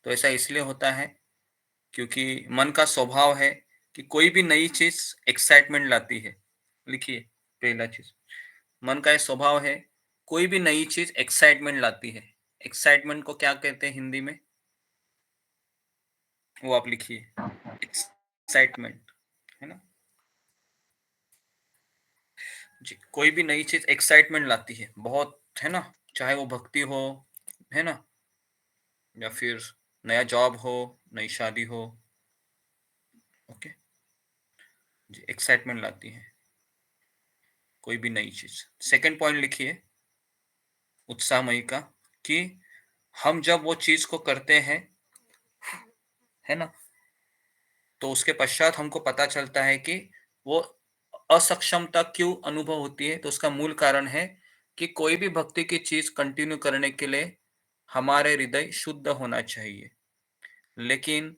Speaker 2: तो ऐसा इसलिए होता है क्योंकि मन का स्वभाव है कि कोई भी नई चीज एक्साइटमेंट लाती है। लिखिए, पहला चीज, मन का ये स्वभाव है, कोई भी नई चीज एक्साइटमेंट लाती है। एक्साइटमेंट को क्या कहते हैं हिंदी में? वो आप लिखिए, एक्साइटमेंट, है ना जी। कोई भी नई चीज एक्साइटमेंट लाती है बहुत, है ना, चाहे वो भक्ति हो, है ना, या फिर नया जॉब हो, नई शादी हो। ओके जी, एक्साइटमेंट लाती है कोई भी नई चीज। सेकंड पॉइंट लिखिए, उत्साहमयी का, कि हम जब वो चीज को करते हैं, है ना, तो उसके पश्चात हमको पता चलता है कि वो असक्षमता क्यों अनुभव होती है। तो उसका मूल कारण है कि कोई भी भक्ति की चीज कंटिन्यू करने के लिए हमारे हृदय शुद्ध होना चाहिए, लेकिन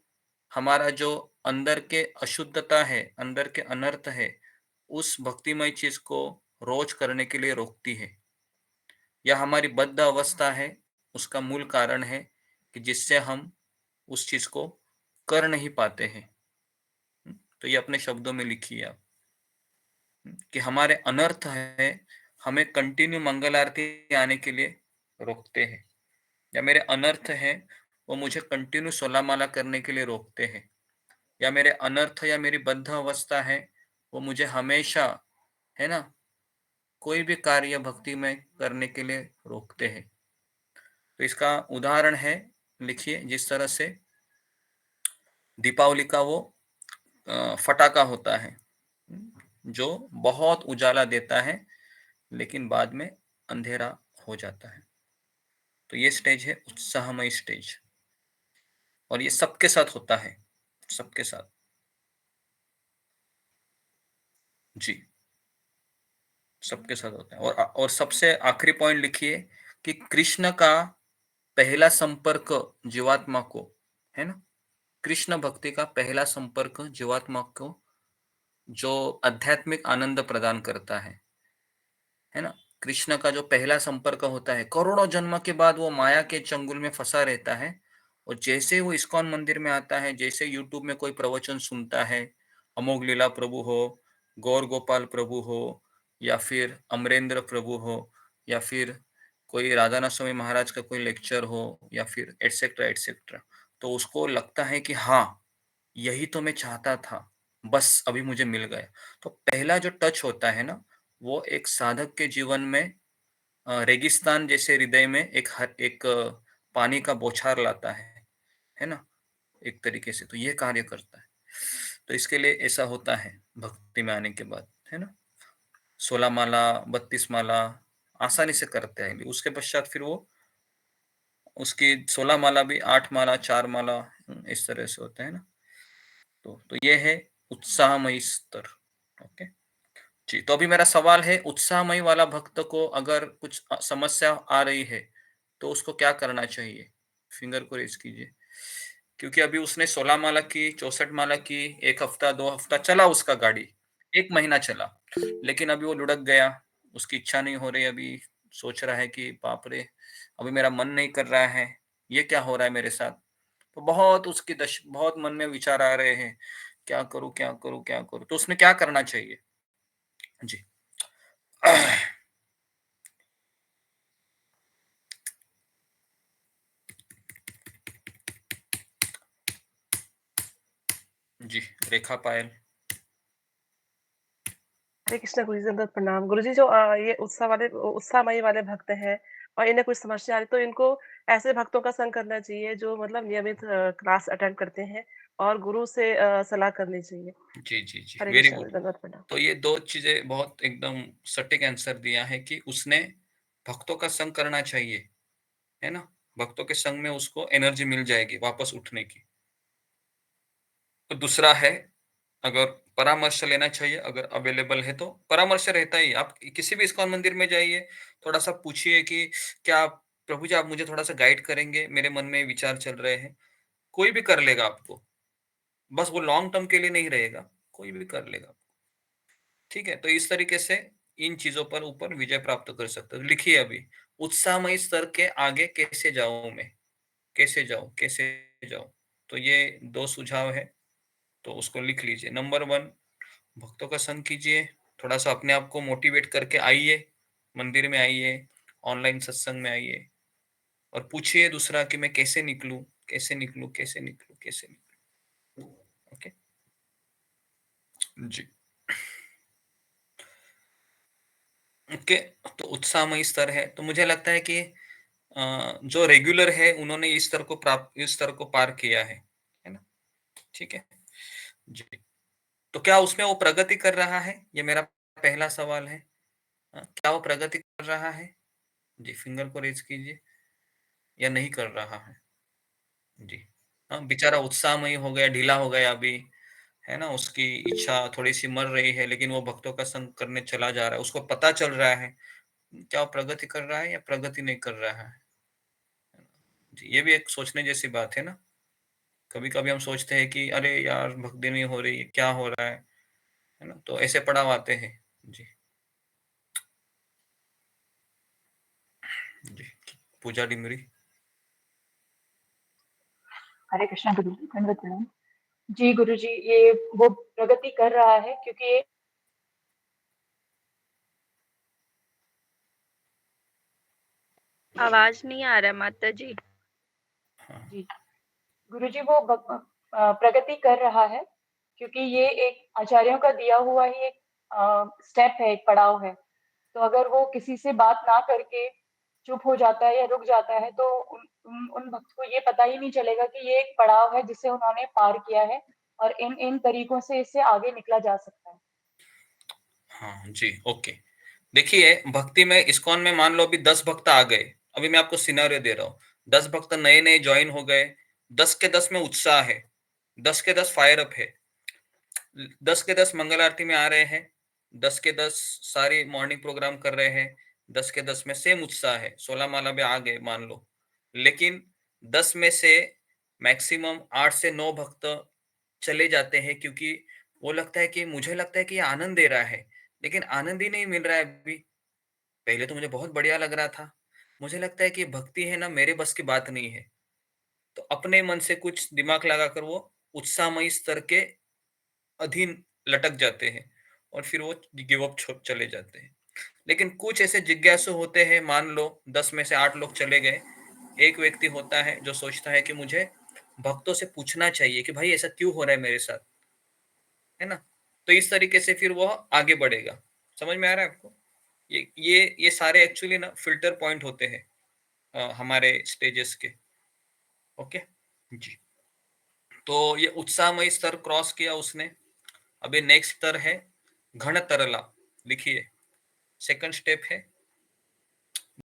Speaker 2: हमारा जो अंदर के अशुद्धता है, अंदर के अनर्थ है, उस भक्तिमय चीज को रोज करने के लिए रोकती है। या हमारी बद्ध अवस्था है, उसका मूल कारण है कि जिससे हम उस चीज को कर नहीं पाते हैं। तो ये अपने शब्दों में लिखिए आप, कि हमारे अनर्थ है हमें कंटिन्यू मंगल आरती आने के लिए रोकते हैं, या मेरे अनर्थ है वो मुझे कंटिन्यू 16 माला करने के लिए रोकते हैं, या मेरे अनर्थ या मेरी बद्ध अवस्था है वो मुझे हमेशा, है ना, कोई भी कार्य भक्ति में करने के लिए रोकते हैं। तो इसका उदाहरण है, लिखिए, जिस तरह से दीपावली का वो फटाका होता है जो बहुत उजाला देता है लेकिन बाद में अंधेरा हो जाता है। तो ये स्टेज है उत्साहमय स्टेज, और ये सबके साथ होता है, सबके साथ जी, सबके साथ होता है। और सबसे आखिरी पॉइंट लिखिए कि कृष्ण का पहला संपर्क जीवात्मा को, है ना, कृष्ण भक्ति का पहला संपर्क जीवात्मा को जो आध्यात्मिक आनंद प्रदान करता है ना, कृष्ण का जो पहला संपर्क होता है, करोड़ों जन्म के बाद वो माया के चंगुल में फंसा रहता है, और जैसे वो इस्कॉन मंदिर में आता है, जैसे यूट्यूब में कोई प्रवचन सुनता है, अमोघ लीला प्रभु हो, गौर गोपाल प्रभु हो, या फिर अमरेंद्र प्रभु हो, या फिर कोई राधानाथ स्वामी महाराज का कोई लेक्चर हो, या फिर एटसेट्रा एटसेट्रा, तो उसको लगता है कि हाँ, यही तो मैं चाहता था, बस अभी मुझे मिल गया। तो पहला जो टच होता है ना, वो एक साधक के जीवन में रेगिस्तान जैसे हृदय में एक पानी का बौछार लाता है ना। एक तरीके से तो ये कार्य करता है। तो इसके लिए ऐसा होता है भक्ति में आने के बाद, है ना। 16 माला 32 माला आसानी से करते हैं। उसके पश्चात फिर वो उसकी 16 माला भी 8 माला 4 माला इस तरह से होते हैं ना। तो ये है उत्साहमयी स्तर। ओके जी। तो अभी मेरा सवाल है, उत्साहमयी वाला भक्त को अगर कुछ समस्या आ रही है तो उसको क्या करना चाहिए? फिंगर को रेज कीजिए। क्योंकि अभी उसने 16 माला की, 64 माला की, 1 हफ्ता 2 हफ्ता चला उसका गाड़ी, 1 महीना चला, लेकिन अभी वो लुढ़क गया, उसकी इच्छा नहीं हो रही। अभी सोच रहा है कि बाप रे, अभी मेरा मन नहीं कर रहा है, ये क्या हो रहा है मेरे साथ। तो बहुत मन में विचार आ रहे हैं, क्या करूं क्या करूं क्या करूं। तो उसने क्या करना चाहिए जी? जी रेखा पायल।
Speaker 13: हरे कृष्णा गुरु जी दंडवत प्रणाम। गुरु जी जो ये उत्साहमयी वाले भक्त हैं और इन्हें कुछ समस्या आ रही तो इनको ऐसे भक्तों का संग करना चाहिए जो मतलब नियमित क्लास अटेंड करते हैं और गुरु से सलाह करनी चाहिए।
Speaker 2: जी जी जी,
Speaker 13: हरे
Speaker 2: वेरी
Speaker 13: कृष्णा
Speaker 2: गुड।
Speaker 13: गुरु दंडवत प्रणाम।
Speaker 2: तो ये दो चीजें बहुत एकदम सटीक आंसर दिया है कि उसने भक्तों का संग करना चाहिए, है ना। भक्तों के संग में उसको एनर्जी मिल जाएगी वापस उठने की। तो दूसरा है, अगर परामर्श लेना चाहिए, अगर अवेलेबल है तो परामर्श रहता ही। आप किसी भी इस्कॉन मंदिर में जाइए, थोड़ा सा पूछिए कि क्या प्रभु जी आप मुझे थोड़ा सा गाइड करेंगे, मेरे मन में विचार चल रहे हैं। कोई भी कर लेगा आपको, बस वो लॉन्ग टर्म के लिए नहीं रहेगा, कोई भी कर लेगा। ठीक है, तो इस तरीके से इन चीजों पर ऊपर विजय प्राप्त कर सकते हो। लिखिए अभी, उत्साहमयी स्तर के आगे कैसे जाऊं मैं, कैसे जाऊं कैसे जाऊं। तो ये 2 सुझाव है, तो उसको लिख लीजिए। नंबर 1, भक्तों का संग कीजिए, थोड़ा सा अपने आप को मोटिवेट करके आइए, मंदिर में आइए, ऑनलाइन सत्संग में आइए, और पूछिए दूसरा कि मैं कैसे निकलूं कैसे निकलूं कैसे निकलूं कैसे निकलूं। ओके जी। ओके, तो उत्साहमय स्तर है, तो मुझे लगता है कि जो रेगुलर है उन्होंने इस स्तर को पार किया है ना। ठीक है जी। तो क्या उसमें वो प्रगति कर रहा है, ये मेरा पहला सवाल है। क्या वो प्रगति कर रहा है? जी फिंगर को रेज कीजिए। या नहीं कर रहा है? जी हाँ, बेचारा उत्साहमय हो गया, ढीला हो गया अभी, है ना। उसकी इच्छा थोड़ी सी मर रही है, लेकिन वो भक्तों का संग करने चला जा रहा है, उसको पता चल रहा है। क्या वो प्रगति कर रहा है या प्रगति नहीं कर रहा है? जी, ये भी एक सोचने जैसी बात है ना। कभी कभी हम सोचते हैं कि अरे यार भक्ति नहीं हो रही, क्या हो रहा है ना। तो ऐसे पड़ाव आते हैं। जी जी। पूजा डिमरी।
Speaker 6: हरे कृष्णा गुरु जी दंडवत प्रणाम। जी गुरु जी, ये वो प्रगति कर रहा है क्योंकि ये
Speaker 14: आवाज नहीं आ रहा माता जी।
Speaker 6: जी गुरु जी वो प्रगति कर रहा है क्योंकि ये एक आचार्यों का दिया हुआ ही एक स्टेप है, एक पड़ाव है। तो अगर वो किसी से बात ना करके चुप हो जाता है या रुक जाता है तो उन भक्त को ये पता ही नहीं चलेगा कि ये एक पड़ाव है जिसे उन्होंने पार किया है और इन इन तरीकों से इससे आगे निकला जा सकता है।
Speaker 2: हाँ जी ओके। देखिए भक्ति में इस्कॉन में मान लो अभी 10 भक्त आ गए, अभी मैं आपको सिनारियो दे रहा हूँ। 10 भक्त नए नए ज्वाइन हो गए, 10 के 10 में उत्साह है, 10 के 10 फायर अप है, 10 के 10 मंगल आरती में आ रहे हैं, 10 के 10 सारी मॉर्निंग प्रोग्राम कर रहे हैं, 10 के 10 में सेम उत्साह है, 16 माला भी आ गए मान लो। लेकिन 10 में से मैक्सिमम 8 से 9 भक्त चले जाते हैं, क्योंकि वो लगता है कि मुझे लगता है कि ये आनंद दे रहा है, लेकिन आनंद ही नहीं मिल रहा है अभी। पहले तो मुझे बहुत बढ़िया लग रहा था, मुझे लगता है कि भक्ति है ना मेरे बस की बात नहीं है। तो अपने मन से कुछ दिमाग लगाकर वो उत्साहमयी स्तर के अधीन लटक जाते हैं और फिर वो गिव अप चले जाते हैं। लेकिन कुछ ऐसे जिज्ञासु होते हैं, मान लो 10 में से 8 लोग चले गए, एक व्यक्ति होता है जो सोचता है कि मुझे भक्तों से पूछना चाहिए कि भाई ऐसा क्यों हो रहा है मेरे साथ, है ना। तो इस तरीके से फिर वो आगे बढ़ेगा। समझ में आ रहा है आपको? ये सारे एक्चुअली ना फिल्टर पॉइंट होते हैं हमारे स्टेजेस के। ओके जी तो ये उत्साहमयी स्तर क्रॉस किया उसने। अभी नेक्स्ट स्तर है घन तरला। लिखिए, सेकंड स्टेप है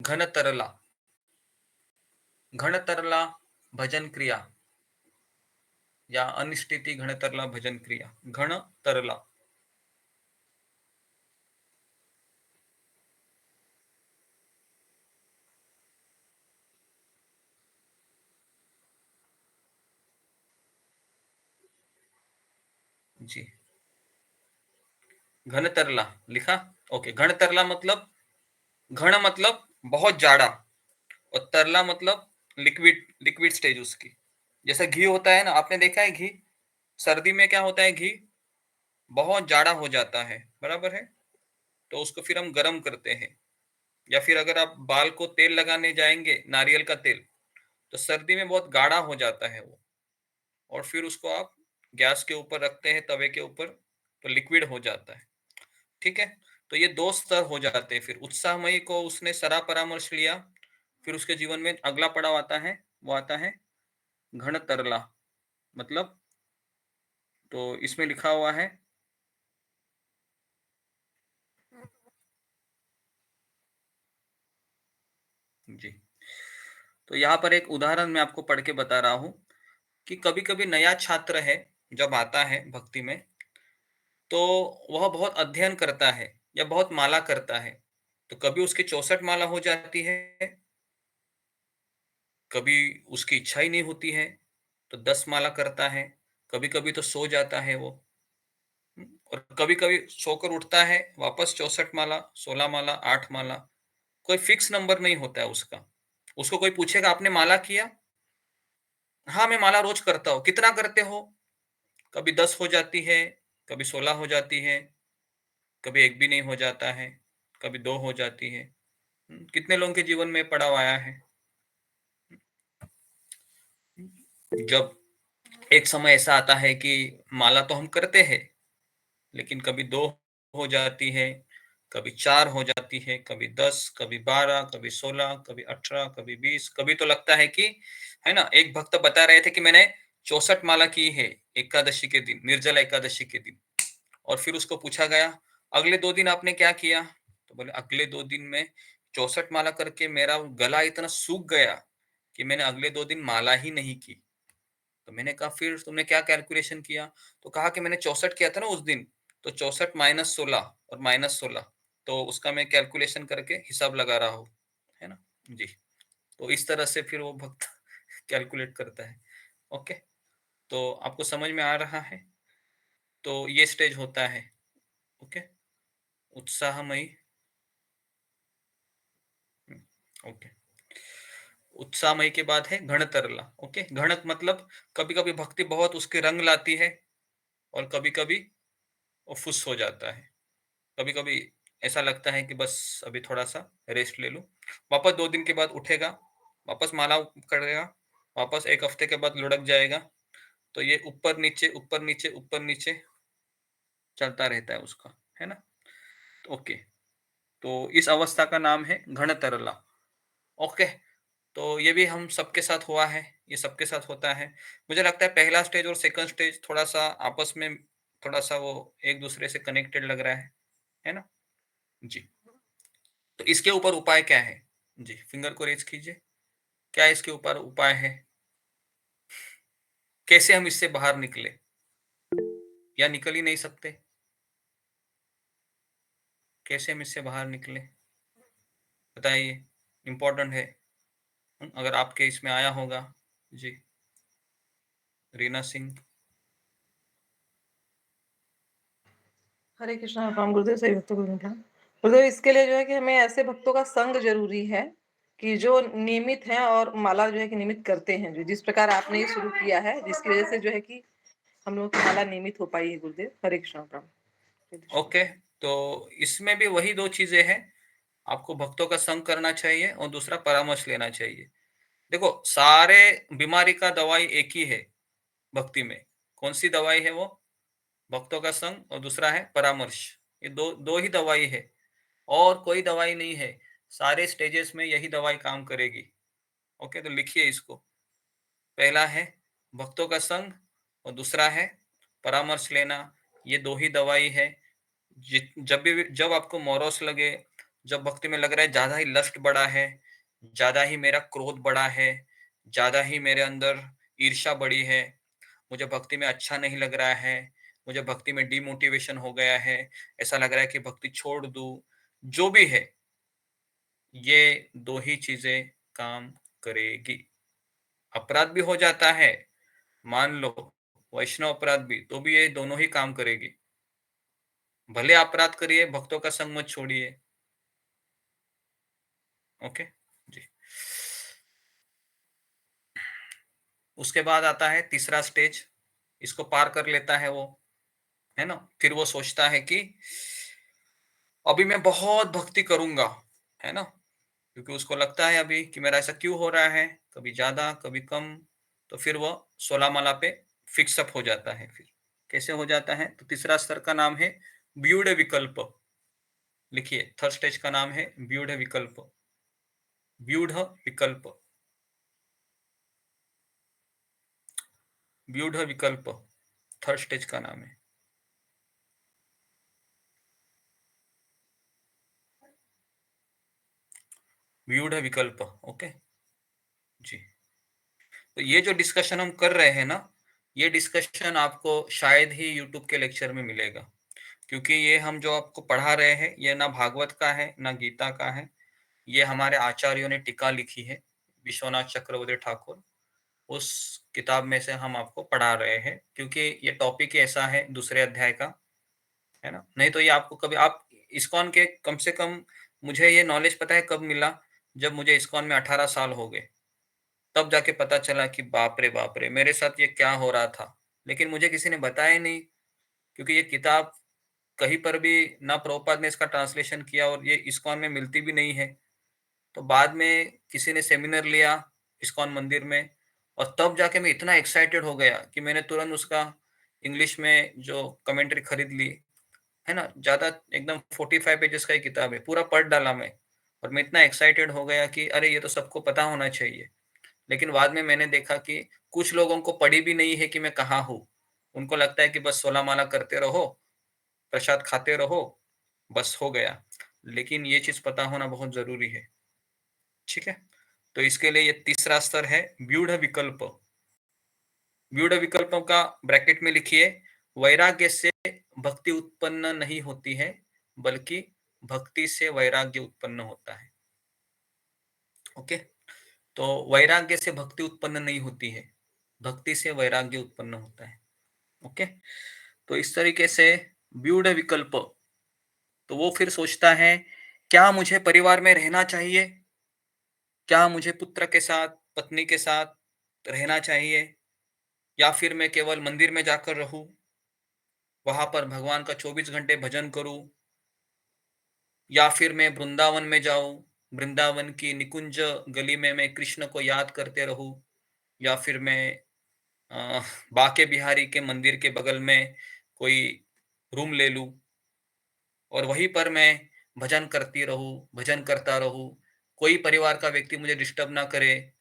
Speaker 2: घन तरला। घन तरला भजन क्रिया या अनिष्टिति घन तरला भजन क्रिया। घन तरला जी। घन तरला लिखा। ओके, घन तरला मतलब, घन मतलब बहुत जाड़ा और तरला मतलब लिक्विड, लिक्विड स्टेज उसकी। जैसा घी होता है ना, आपने देखा है घी, सर्दी में क्या होता है, घी बहुत जाड़ा हो जाता है, बराबर है, तो उसको फिर हम गर्म करते हैं। या फिर अगर आप बाल को तेल लगाने जाएंगे, नारियल का तेल, तो सर्दी में बहुत गाढ़ा हो जाता है वो, और फिर उसको आप गैस के ऊपर रखते हैं, तवे के ऊपर, तो लिक्विड हो जाता है। ठीक है, तो ये दो स्तर हो जाते हैं। फिर उत्साहमयी को उसने सरा परामर्श लिया, फिर उसके जीवन में अगला पड़ाव आता है, वो आता है घन तरला। मतलब, तो इसमें लिखा हुआ है जी। तो यहाँ पर एक उदाहरण मैं आपको पढ़ के बता रहा हूं कि कभी कभी नया छात्र है, जब आता है भक्ति में, तो वह बहुत अध्ययन करता है या बहुत माला करता है। तो कभी उसकी 64 माला हो जाती है, कभी उसकी इच्छा ही नहीं होती है तो 10 माला करता है, कभी कभी तो सो जाता है वो, और कभी कभी सोकर उठता है वापस 64 माला, 16 माला, 8 माला। कोई फिक्स नंबर नहीं होता है उसका। उसको कोई पूछेगा आपने माला किया? हाँ, मैं माला रोज करता हूँ। कितना करते हो? कभी 10 हो जाती है, कभी 16 हो जाती है, कभी एक भी नहीं हो जाता है, कभी 2 हो जाती है। कितने लोगों के जीवन में पड़ाव आया है जब एक समय ऐसा आता है कि माला तो हम करते हैं, लेकिन कभी 2 हो जाती है, कभी 4 हो जाती है, कभी 10, कभी 12, कभी 16, कभी 18, कभी 20। कभी तो लगता है कि, है ना, एक भक्त बता रहे थे कि मैंने 64 माला की है एकादशी के दिन, निर्जला एकादशी के दिन। और फिर उसको पूछा गया अगले 2 दिन आपने क्या किया? तो बोले अगले 2 दिन में 64 माला करके मेरा गला इतना सूख गया कि मैंने अगले 2 दिन माला ही नहीं की। तो मैंने कहा फिर तुमने क्या कैलकुलेशन किया? तो कहा कि मैंने 64 किया था ना उस दिन, तो 64 माइनस 16 और माइनस 16, तो उसका मैं कैलकुलेशन करके हिसाब लगा रहा हूँ, है ना जी। तो इस तरह से फिर वो भक्त कैलकुलेट करता है। ओके, तो आपको समझ में आ रहा है? तो ये स्टेज होता है। ओके, उत्साहमयी। ओके, उत्साहमयी के बाद है घन तरला। ओके, घणक मतलब कभी कभी भक्ति बहुत उसके रंग लाती है और कभी कभी वो फुस हो जाता है। कभी कभी ऐसा लगता है कि बस अभी थोड़ा सा रेस्ट ले लूं, वापस 2 दिन के बाद उठेगा, वापस माला करेगा, वापस 1 हफ्ते के बाद लुढ़क जाएगा। तो ये ऊपर नीचे ऊपर नीचे ऊपर नीचे चलता रहता है उसका, है ना। ओके, तो इस अवस्था का नाम है घन तरला। ओके, तो ये भी हम सबके साथ हुआ है, ये सबके साथ होता है। मुझे लगता है पहला स्टेज और सेकंड स्टेज थोड़ा सा आपस में, थोड़ा सा वो एक दूसरे से कनेक्टेड लग रहा है ना जी। तो इसके ऊपर उपाय क्या है जी? फिंगर को रेज कीजिए। क्या इसके ऊपर उपाय है? कैसे हम इससे बाहर निकले, या निकल ही नहीं सकते? कैसे हम इससे बाहर निकले बताइए, इंपॉर्टेंट है। अगर आपके इसमें आया होगा जी। रीना सिंह।
Speaker 13: हरे कृष्णा। राम गुरुदेव, सही भक्तों को मिला गुरुदेव। इसके लिए जो है कि हमें ऐसे भक्तों का संग जरूरी है कि जो नियमित हैं और माला जो है कि नियमित करते हैं, जो जिस प्रकार आपने ये शुरू किया है, जिसकी वजह से जो है कि हम लोग की माला नियमित हो पाई है गुरुदेव। हरे कृष्णा। राम।
Speaker 2: ओके, तो इसमें भी वही 2 चीजें हैं, आपको भक्तों का संग करना चाहिए और दूसरा परामर्श लेना चाहिए। देखो, सारे बीमारी का दवाई एक ही है भक्ति में। कौन सी दवाई है वो? भक्तों का संग और दूसरा है परामर्श। ये दो दो ही दवाई है, और कोई दवाई नहीं है। सारे स्टेजेस में यही दवाई काम करेगी। ओके, तो लिखिए इसको। पहला है भक्तों का संग, और दूसरा है परामर्श लेना। ये 2 ही दवाई है। जब आपको मोरोस लगे, जब भक्ति में लग रहा है ज्यादा ही लस्ट बढ़ा है, ज्यादा ही मेरा क्रोध बढ़ा है, ज्यादा ही मेरे अंदर ईर्ष्या बढ़ी है, मुझे भक्ति में अच्छा नहीं लग रहा है, मुझे भक्ति में डिमोटिवेशन हो गया है, ऐसा लग रहा है कि भक्ति छोड़ दूं, जो भी है, ये 2 ही चीजें काम करेगी। अपराध भी हो जाता है, मान लो वैष्णव अपराध भी, तो भी ये दोनों ही काम करेगी। भले अपराध करिए, भक्तों का संग मत छोड़िए। ओके जी। उसके बाद आता है तीसरा स्टेज, इसको पार कर लेता है वो, है ना। फिर वो सोचता है कि अभी मैं बहुत भक्ति करूंगा, है ना, क्योंकि उसको लगता है अभी कि मेरा ऐसा क्यों हो रहा है, कभी ज्यादा कभी कम। तो फिर वो 16 माला पे फिक्सअप हो जाता है। फिर कैसे हो जाता है, तो तीसरा स्तर का नाम है व्यूढ़ विकल्प। लिखिए, थर्ड स्टेज का नाम है व्यूढ़ विकल्प। व्यूढ़ विकल्प, व्यूढ़ विकल्प थर्ड स्टेज का नाम है। व्यूढ़ विकल्प। ओके जी। तो ये जो डिस्कशन हम कर रहे हैं ना, ये डिस्कशन आपको शायद ही यूट्यूब के लेक्चर में मिलेगा, क्योंकि ये हम जो आपको पढ़ा रहे हैं ये ना भागवत का है ना गीता का है। ये हमारे आचार्यों ने टीका लिखी है, विश्वनाथ चक्रवर्ती ठाकुर, उस किताब में से हम आपको पढ़ा रहे हैं, क्योंकि ये टॉपिक ही ऐसा है दूसरे अध्याय का, है ना। नहीं तो ये आपको कभी, आप इस्कॉन के, कम से कम मुझे ये नॉलेज पता है कब मिला, जब मुझे इस्कॉन में 18 साल हो गए, तब जाके पता चला कि बाप रे मेरे साथ ये क्या हो रहा था। लेकिन मुझे किसी ने बताया नहीं, क्योंकि ये किताब कहीं पर भी ना प्रभुपाद ने इसका ट्रांसलेशन किया, और ये इस्कॉन में मिलती भी नहीं है। तो बाद में किसी ने सेमिनार लिया इस्कॉन मंदिर में, और तब जाके मैं इतना एक्साइटेड हो गया कि मैंने तुरंत उसका इंग्लिश में जो कमेंट्री खरीद ली, है ना। ज्यादा एकदम 45 पेजेस का ही किताब है, पूरा पढ़ डाला मैं। और मैं इतना एक्साइटेड हो गया कि अरे ये तो सबको पता होना चाहिए। लेकिन बाद में मैंने देखा कि कुछ लोगों को पड़ी भी नहीं है कि मैं कहाँ हूँ। उनको लगता है कि बस 16 माला करते रहो, प्रसाद खाते रहो, बस हो गया। लेकिन ये चीज पता होना बहुत जरूरी है, ठीक है। तो इसके लिए ये तीसरा स्तर है व्यूढ़ विकल्प। व्यूढ़ विकल्पों का ब्रैकेट में लिखिए, वैराग्य से भक्ति उत्पन्न नहीं होती है, बल्कि भक्ति से वैराग्य उत्पन्न होता है। ओके, तो वैराग्य से भक्ति उत्पन्न नहीं होती है, भक्ति से वैराग्य उत्पन्न होता है। ओके, तो इस तरीके से व्यूढ़ विकल्प, तो वो फिर सोचता है क्या मुझे परिवार में रहना चाहिए, क्या मुझे पुत्र के साथ, पत्नी के साथ रहना चाहिए, या फिर मैं केवल मंदिर में जाकर रहूं, वहां पर भगवान का 24 घंटे भजन करूं, या फिर मैं वृंदावन में जाऊं, वृंदावन की निकुंज गली में मैं कृष्ण को याद करते रहूं, या फिर मैं बाके बिहारी के मंदिर के बगल में कोई रूम ले लूं और वहीं पर मैं भजन करती रहूं, भजन करता रहूं, कोई परिवार का व्यक्ति मुझे डिस्टर्ब ना करे,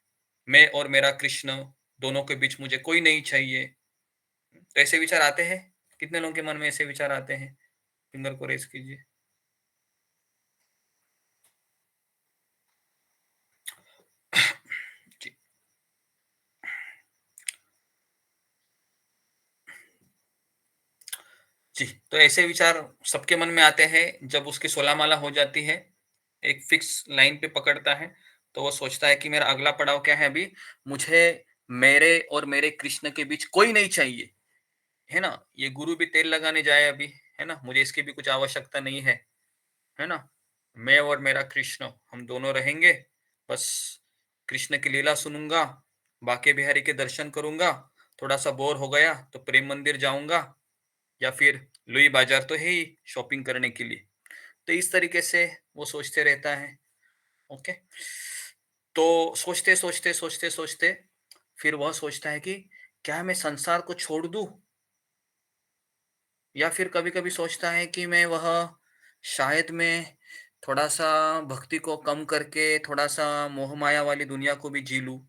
Speaker 2: मैं और मेरा कृष्ण दोनों के बीच मुझे कोई नहीं चाहिए। तो ऐसे विचार आते हैं, कितने लोगों के मन में ऐसे विचार आते हैं, फिंगर को रेज कीजिए। जी जी, तो ऐसे विचार सबके मन में आते हैं जब उसकी 16 माला हो जाती है, एक फिक्स लाइन पे पकड़ता है, तो वो सोचता है कि मेरा अगला पड़ाव क्या है, अभी मुझे मेरे और मेरे कृष्ण के बीच कोई नहीं चाहिए, है ना। ये गुरु भी तेल लगाने जाए अभी, है ना, मुझे इसकी भी कुछ आवश्यकता नहीं है ना। मैं और मेरा कृष्ण हम दोनों रहेंगे, बस कृष्ण की लीला सुनूंगा, बाके बिहारी के दर्शन करूंगा, थोड़ा सा बोर हो गया तो प्रेम मंदिर जाऊंगा, या फिर लुई बाजार तो है ही शॉपिंग करने के लिए। तो इस तरीके से वो सोचते रहता है। ओके, तो सोचते सोचते सोचते सोचते फिर वह सोचता है कि क्या मैं संसार को छोड़ दूं, या फिर कभी कभी सोचता है कि मैं वह शायद मैं थोड़ा सा भक्ति को कम करके थोड़ा सा मोह माया वाली दुनिया को भी जी लूं।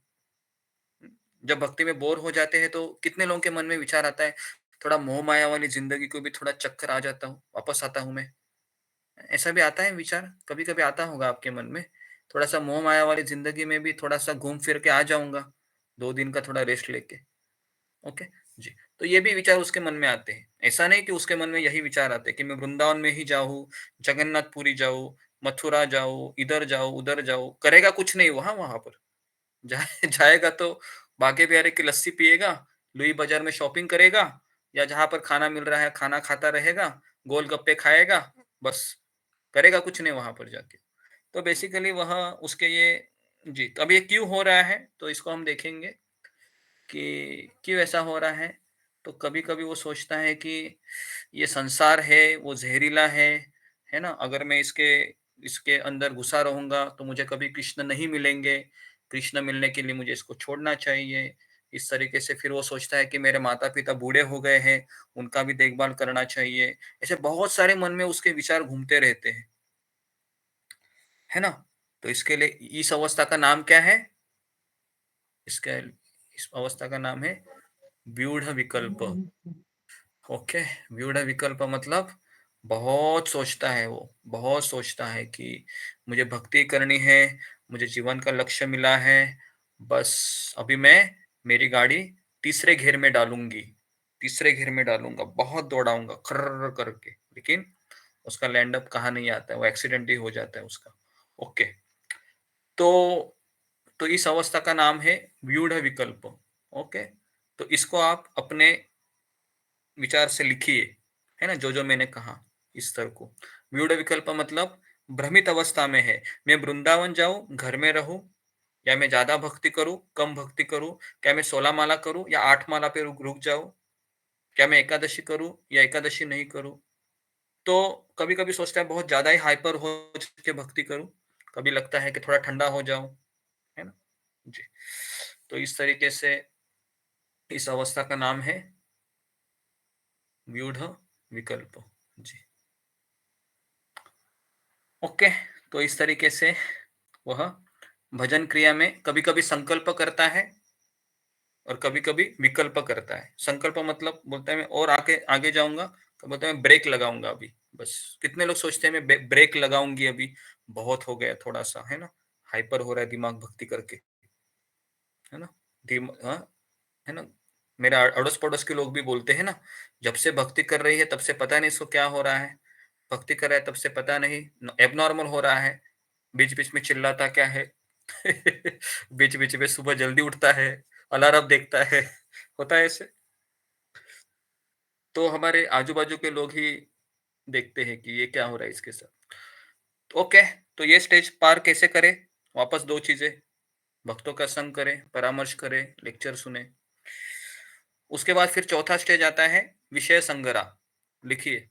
Speaker 2: जब भक्ति में बोर हो जाते हैं तो कितने लोगों के मन में विचार आता है, थोड़ा मोह माया वाली जिंदगी को भी थोड़ा चक्कर आ जाता हूँ, वापस आता हूँ मैं। ऐसा भी आता है विचार, कभी कभी आता होगा आपके मन में, थोड़ा सा मोह माया वाली जिंदगी में भी थोड़ा सा घूम फिर के आ जाऊंगा, 2 दिन का थोड़ा रेस्ट लेके। ओके जी। तो ये भी विचार उसके मन में आते हैं। ऐसा नहीं कि उसके मन में यही विचार आते हैं कि मैं वृंदावन में ही जाऊं, जगन्नाथपुरी जाऊं, मथुरा जाऊं, इधर जाऊं, उधर जाऊं, करेगा कुछ नहीं वहां वहां पर। जाएगा तो बाके बिहारी की लस्सी पिएगा, लुई बाजार में शॉपिंग करेगा, या जहां पर खाना मिल रहा है खाना खाता रहेगा, गोलगप्पे खाएगा, बस। करेगा कुछ नहीं वहां पर जाके। तो बेसिकली वह उसके ये, जी। तो अब ये क्यों हो रहा है तो इसको हम देखेंगे कि क्यों ऐसा हो रहा है। तो कभी कभी वो सोचता है कि ये संसार है वो जहरीला है ना, अगर मैं इसके इसके अंदर घुसा रहूंगा तो मुझे कभी कृष्ण नहीं मिलेंगे, कृष्ण मिलने के लिए मुझे इसको छोड़ना चाहिए। इस तरीके से फिर वो सोचता है कि मेरे माता पिता बूढ़े हो गए हैं, उनका भी देखभाल करना चाहिए। ऐसे बहुत सारे मन में उसके विचार घूमते रहते हैं, है ना। तो इसके लिए इस अवस्था का नाम क्या है, इसका इस अवस्था का नाम है व्यूढ़ विकल्प। ओके। व्यूढ़ विकल्प मतलब बहुत सोचता है वो, बहुत सोचता है कि मुझे भक्ति करनी है, मुझे जीवन का लक्ष्य मिला है, बस अभी मैं मेरी गाड़ी तीसरे घेर में डालूंगी, तीसरे घेर में डालूंगा, बहुत दौड़ाऊंगा खर्र करके, लेकिन उसका लैंड अप कहाँ नहीं आता है, वो एक्सीडेंट ही हो जाता है उसका। ओके। तो इस अवस्था का नाम है व्यूढ़ विकल्प। ओके। तो इसको आप अपने विचार से लिखिए, है ना, जो जो मैंने कहा इस स्तर को। व्यूढ़ विकल्प मतलब भ्रमित अवस्था में है, मैं वृंदावन जाऊं, घर में रहूं, या मैं ज्यादा भक्ति करूं, कम भक्ति करूं, क्या मैं 16 माला करूं या 8 माला पे रुक जाऊं, क्या मैं एकादशी करूं या एकादशी नहीं करूं। तो कभी कभी सोचता है बहुत ज्यादा ही हाइपर हो के भक्ति करूं, कभी लगता है कि थोड़ा ठंडा हो जाऊं, है ना जी। तो इस तरीके से इस अवस्था का नाम है व्यूढ़ विकल्प जी। ओके। तो इस तरीके से वह भजन क्रिया में कभी कभी संकल्प करता है और कभी कभी विकल्प करता है। संकल्प मतलब बोलता है मैं और आगे आगे जाऊंगा, तो बोलता है मैं ब्रेक लगाऊंगा अभी, बस। कितने लोग सोचते हैं मैं ब्रेक लगाऊंगी अभी, बहुत हो गया थोड़ा सा, है ना, हाइपर हो रहा है दिमाग भक्ति करके, है ना। हाँ, है ना। मेरा अड़ोस पड़ोस के लोग भी बोलते हैं ना, जब से भक्ति कर रही है तब से पता नहीं इसको क्या हो रहा है, भक्ति कर रहा है तब से पता नहीं एबनॉर्मल हो रहा है, बीच बीच में चिल्लाता क्या है बीच बीच में सुबह जल्दी उठता है, अलार्म देखता है, होता है ऐसे। तो हमारे आजू बाजू के लोग ही देखते हैं कि ये क्या हो रहा है इसके साथ। तो ओके। तो ये स्टेज पार कैसे करें, वापस 2 चीजें, भक्तों का संग करें, परामर्श करें, लेक्चर सुने। उसके बाद फिर चौथा स्टेज आता है विषय संग्रह। लिखिए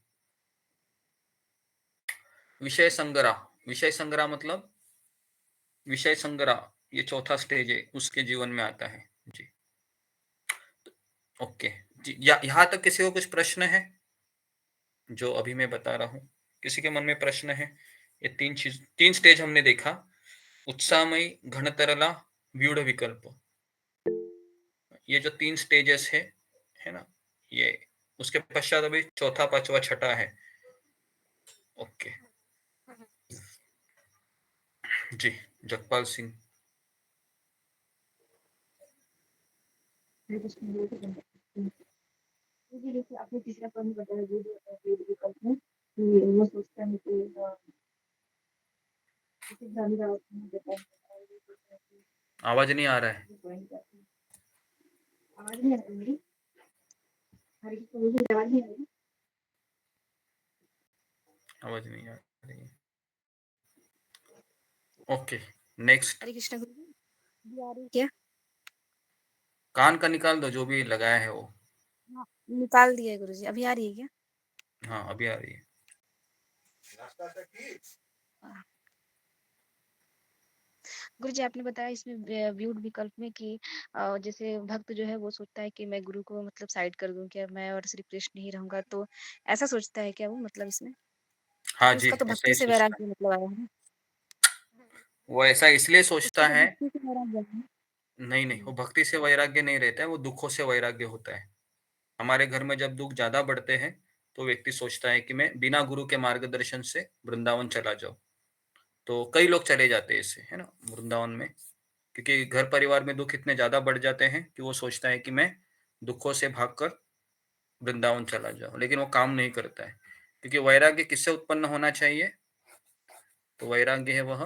Speaker 2: विषय संग्रह। विषय संग्रह मतलब विषय संग्रह, ये चौथा स्टेज है उसके जीवन में आता है जी। ओके जी। यहाँ तक किसी को कुछ प्रश्न है जो अभी मैं बता रहा हूँ, किसी के मन में प्रश्न है। ये 3 स्टेज हमने देखा, उत्साहमयी, घनतरला, व्यूढ़ विकल्प। ये जो 3 स्टेजेस है ना, ये उसके पश्चात अभी चौथा पांचवा छठा है। ओके जी। जगपाल सिंह।
Speaker 6: जी, देखिए आपने तीसरा पॉइंट बताया जो वेद विकल्प में कि वो सोचता है कि जैसे गांधी राव ने बताया वो सोचता है कि
Speaker 2: आवाज नहीं आ रहा है।
Speaker 6: ये पॉइंट क्या है? आवाज नहीं आ रही मेरी? हरी की मुझे आवाज नहीं आ रही।
Speaker 2: आवाज नहीं आ रही। Okay next.
Speaker 14: हरे कृष्ण गुरु जी, अभी आ रही है क्या?
Speaker 2: कान का निकाल दो जो भी लगाया है वो।
Speaker 14: हाँ, निकाल दिया है गुरु जी, अभी आ रही है क्या?
Speaker 2: हाँ अभी आ रही है।
Speaker 14: गुरु जी आपने बताया इसमें व्यूड विकल्प में कि जैसे भक्त जो है वो सोचता है कि मैं गुरु को मतलब साइड कर दूं, क्या मैं और श्री कृष्ण ही रहूंगा, तो ऐसा सोचता है क्या वो, मतलब इसमें
Speaker 2: हाँ
Speaker 14: तो
Speaker 2: जी
Speaker 14: उसका तो
Speaker 2: ऐसा ही
Speaker 14: भक्ति से
Speaker 2: सोचता है।
Speaker 14: वैराग्य मतलब आया है ना।
Speaker 2: वो ऐसा इसलिए
Speaker 14: उसका
Speaker 2: सोचता
Speaker 14: तो
Speaker 2: है,
Speaker 14: भक्ति से वैराग्य है ना।
Speaker 2: नहीं नहीं, वो भक्ति से वैराग्य नहीं रहता है, वो दुखों से वैराग्य होता है। हमारे घर में जब दुख ज्यादा बढ़ते हैं तो व्यक्ति सोचता है कि मैं बिना गुरु के मार्गदर्शन से वृंदावन चला जाऊं। तो कई लोग चले जाते हैं इससे, है ना, वृंदावन में, क्योंकि घर परिवार में दुख इतने ज्यादा बढ़ जाते हैं कि वो सोचता है कि मैं दुखों से भागकर वृंदावन चला जाऊं, लेकिन वो काम नहीं करता है। क्योंकि वैराग्य किससे उत्पन्न होना चाहिए? तो वैराग्य है वह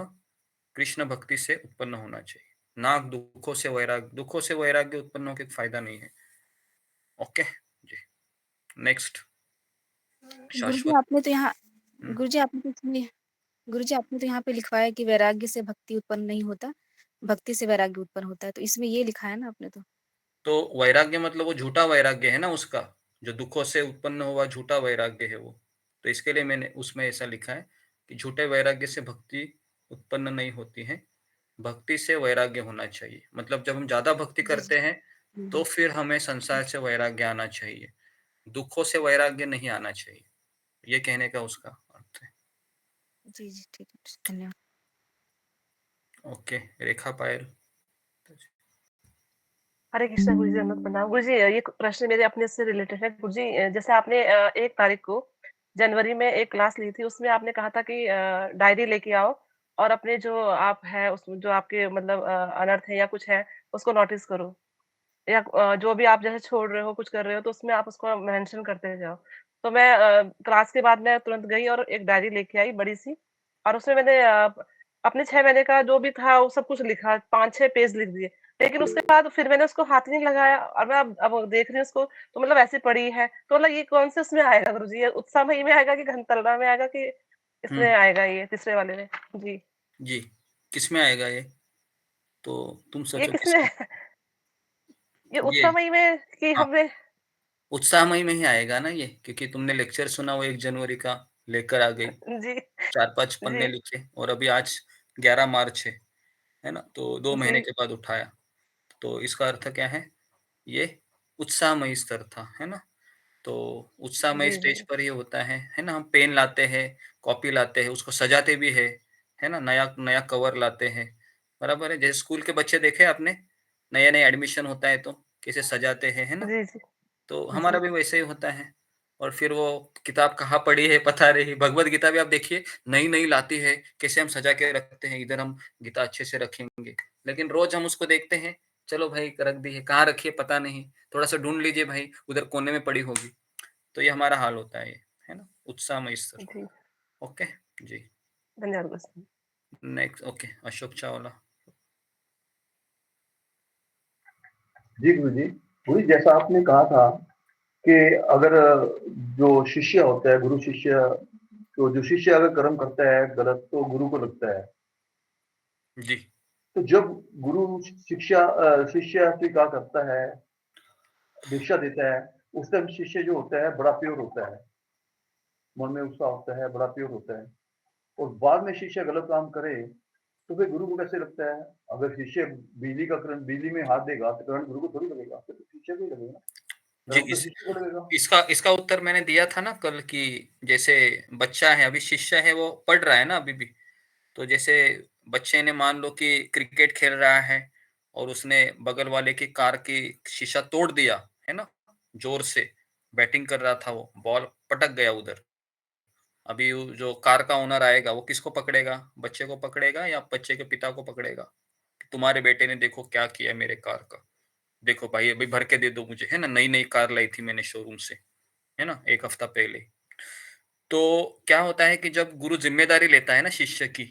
Speaker 2: कृष्ण भक्ति से उत्पन्न होना चाहिए, ना दुखों से वैराग्य। दुखों से वैराग्य उत्पन्न होकर फायदा नहीं है। ओके जी, नेक्स्ट।
Speaker 14: गुरुजी
Speaker 2: शाश्वत।
Speaker 14: आपने तो यहाँ
Speaker 2: हम्म,
Speaker 14: गुरुजी आपने तो इसमें गुरुजी आपने तो यहाँ पे लिखवाया कि वैराग्य से भक्ति उत्पन्न नहीं होता, भक्ति से वैराग्य उत्पन्न होता है। तो इसमें ये लिखा है ना आपने तो?
Speaker 2: तो वैराग्य मतलब वो झूठा वैराग्य है ना उसका, जो दुखों से उत्पन्न हुआ झूठा वैराग्य है वो। तो इसके लिए मैंने उसमें ऐसा लिखा है कि झूठे वैराग्य से भक्ति उत्पन्न नहीं होती है, भक्ति से वैराग्य होना चाहिए। मतलब जब हम ज्यादा भक्ति
Speaker 14: जी, जी।
Speaker 2: करते हैं तो फिर हमें संसार से वैराग्य आना चाहिए, दुखों से वैराग्य नहीं आना चाहिए। ये कहने का उसका अर्थ है।
Speaker 14: जी, जी, ठीक है। धन्यवाद।
Speaker 2: ओके, रेखा पायल।
Speaker 13: हरे कृष्णा गुरुजी, दंडवत प्रणाम गुरुजी। ये प्रश्न मेरे अपने से रिलेटेड है गुरुजी। जैसे आपने 1 तारीख को जनवरी में एक क्लास ली थी, उसमें आपने कहा था कि डायरी लेके आओ और अपने जो आप है उसमें जो आपके मतलब अनर्थ है या कुछ है उसको नोटिस करो, या जो भी आप जैसे छोड़ रहे हो, कुछ कर रहे हो, तो उसमें आप उसको मेंशन करते जाओ। तो मैं क्लास के बाद मैं तुरंत गई और एक डायरी लेके आई बड़ी-सी, और उसमें मैंने अपने 6 महीने का जो भी था वो सब कुछ लिखा, 5-6 पेज लिख दिए। लेकिन उसके बाद फिर मैंने उसको हाथ ही नहीं लगाया, और मैं अब देख रही हूँ उसको, तो मतलब ऐसे पड़ी है। तो मतलब ये कौन से उसमें आएगा गुरुजी? ये उत्साहमयी में आएगा कि घंटलड़ा में आएगा कि इसमें
Speaker 2: हम्म,
Speaker 13: आएगा, ये तीसरे वाले में? जी।
Speaker 2: जी, किसमें आएगा ये? तो तुम
Speaker 13: ये
Speaker 2: सोचो
Speaker 13: किसमें
Speaker 2: किसमें।
Speaker 13: ये
Speaker 2: ये,
Speaker 13: उत्साहमयी में कि
Speaker 2: हाँ,
Speaker 13: हमने?
Speaker 2: उत्साहमयी में ही आएगा ना ये, क्योंकि तुमने लेक्चर सुना वो 1 जनवरी का लेकर आ गई,
Speaker 13: जी,
Speaker 2: 4-5
Speaker 13: जी,
Speaker 2: पन्ने लिखे, और अभी आज 11 मार्च है ना, तो 2 महीने
Speaker 13: जी,
Speaker 2: के बाद उठाया। तो इसका अर्थ क्या है? ये उत्साहमयी स्तर था, है ना। तो उत्साहमय
Speaker 13: जी,
Speaker 2: स्टेज
Speaker 13: जी।
Speaker 2: पर ये होता है ना। हम पेन लाते हैं, कॉपी लाते हैं, उसको सजाते भी है ना, नया नया कवर लाते हैं, बराबर है। जैसे स्कूल के बच्चे देखे आपने, नया नया एडमिशन होता है तो कैसे सजाते हैं, है ना।
Speaker 13: जी, जी,
Speaker 2: तो
Speaker 13: जी।
Speaker 2: हमारा भी वैसे ही होता है। और फिर वो किताब कहाँ पड़ी है पता नहीं, भगवत गीता भी आप देखिए नई नई लाती है, कैसे हम सजा के रखते हैं, इधर हम गीता अच्छे से रखेंगे, लेकिन रोज हम उसको देखते हैं, चलो भाई रख दी है, कहाँ रखी है पता नहीं, थोड़ा सा ढूंढ लीजिए भाई, उधर कोने में पड़ी होगी। तो ये हमारा हाल होता है ना, उत्साहमय स्तर।
Speaker 13: जी,
Speaker 2: ओके जी,
Speaker 13: धन्यवाद गुरुजी।
Speaker 2: नेक्स्ट। ओके, अशोक चावला।
Speaker 3: जी गुरुजी। गुरुजी, जैसा आपने कहा था कि अगर जो शिष्य होता है, गुरु शिष्य, तो जो शिष्य अगर कर्म करता है गलत तो गुरु को लगता है।
Speaker 2: जी,
Speaker 3: तो जब गुरु शिष्य स्वीकार करता है, दीक्षा देता है, उस टाइम शिष्य जो होता है बड़ा प्योर होता है, मन में उत्साह होता है, बड़ा प्योर होता है। और बाद में शिष्य गलत काम करे तो फिर गुरु को कैसे लगता है? अगर शिष्य बिजली का करंट, बिजली में हाथ देगा तो करंट गुरु को थोड़ी लगेगा, फिर तो शिष्य को ही लगेगा ना,
Speaker 2: जी।
Speaker 3: करंट तो शिष्य को लगेगा।
Speaker 2: इसका इसका उत्तर मैंने दिया था ना कल की, जैसे बच्चा है, अभी शिष्य है, वो पढ़ रहा है ना अभी भी। तो जैसे बच्चे ने मान लो कि क्रिकेट खेल रहा है और उसने बगल वाले की कार की शीशा तोड़ दिया, है ना, जोर से बैटिंग कर रहा था, वो बॉल पटक गया उधर। अभी जो कार का ओनर आएगा वो किसको पकड़ेगा? बच्चे को पकड़ेगा या बच्चे के पिता को पकड़ेगा? तुम्हारे बेटे ने देखो क्या किया मेरे कार का, देखो भाई अभी भर के दे दो मुझे, है ना, नई नई कार लाई थी मैंने शोरूम से, है ना, 1 हफ्ता पहले। तो क्या होता है कि जब गुरु जिम्मेदारी लेता है ना शिष्य की,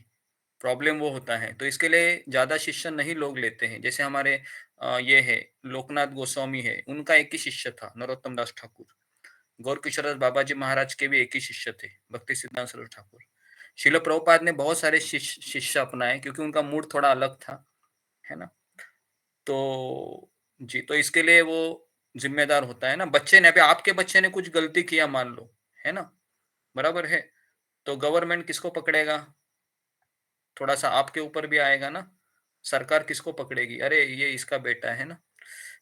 Speaker 2: प्रॉब्लम वो होता है। तो इसके लिए ज्यादा शिष्य नहीं लोग लेते हैं। जैसे हमारे ये है लोकनाथ गोस्वामी है, उनका एक ही शिष्य था, नरोत्तम दास ठाकुर। गौर किशोर बाबा जी महाराज के भी एक ही शिष्य थे, भक्ति सिद्धांत सरस्वती ठाकुर। शिल प्रभुपाद ने बहुत सारे शिष्य अपनाए क्योंकि उनका मूड थोड़ा अलग था, है ना। तो जी, तो इसके लिए वो जिम्मेदार होता है ना। बच्चे ने, अभी आपके बच्चे ने कुछ गलती किया मान लो, है ना, बराबर है, तो गवर्नमेंट किसको पकड़ेगा? थोड़ा सा आपके ऊपर भी आएगा ना। सरकार किसको पकड़ेगी? अरे ये इसका बेटा है ना,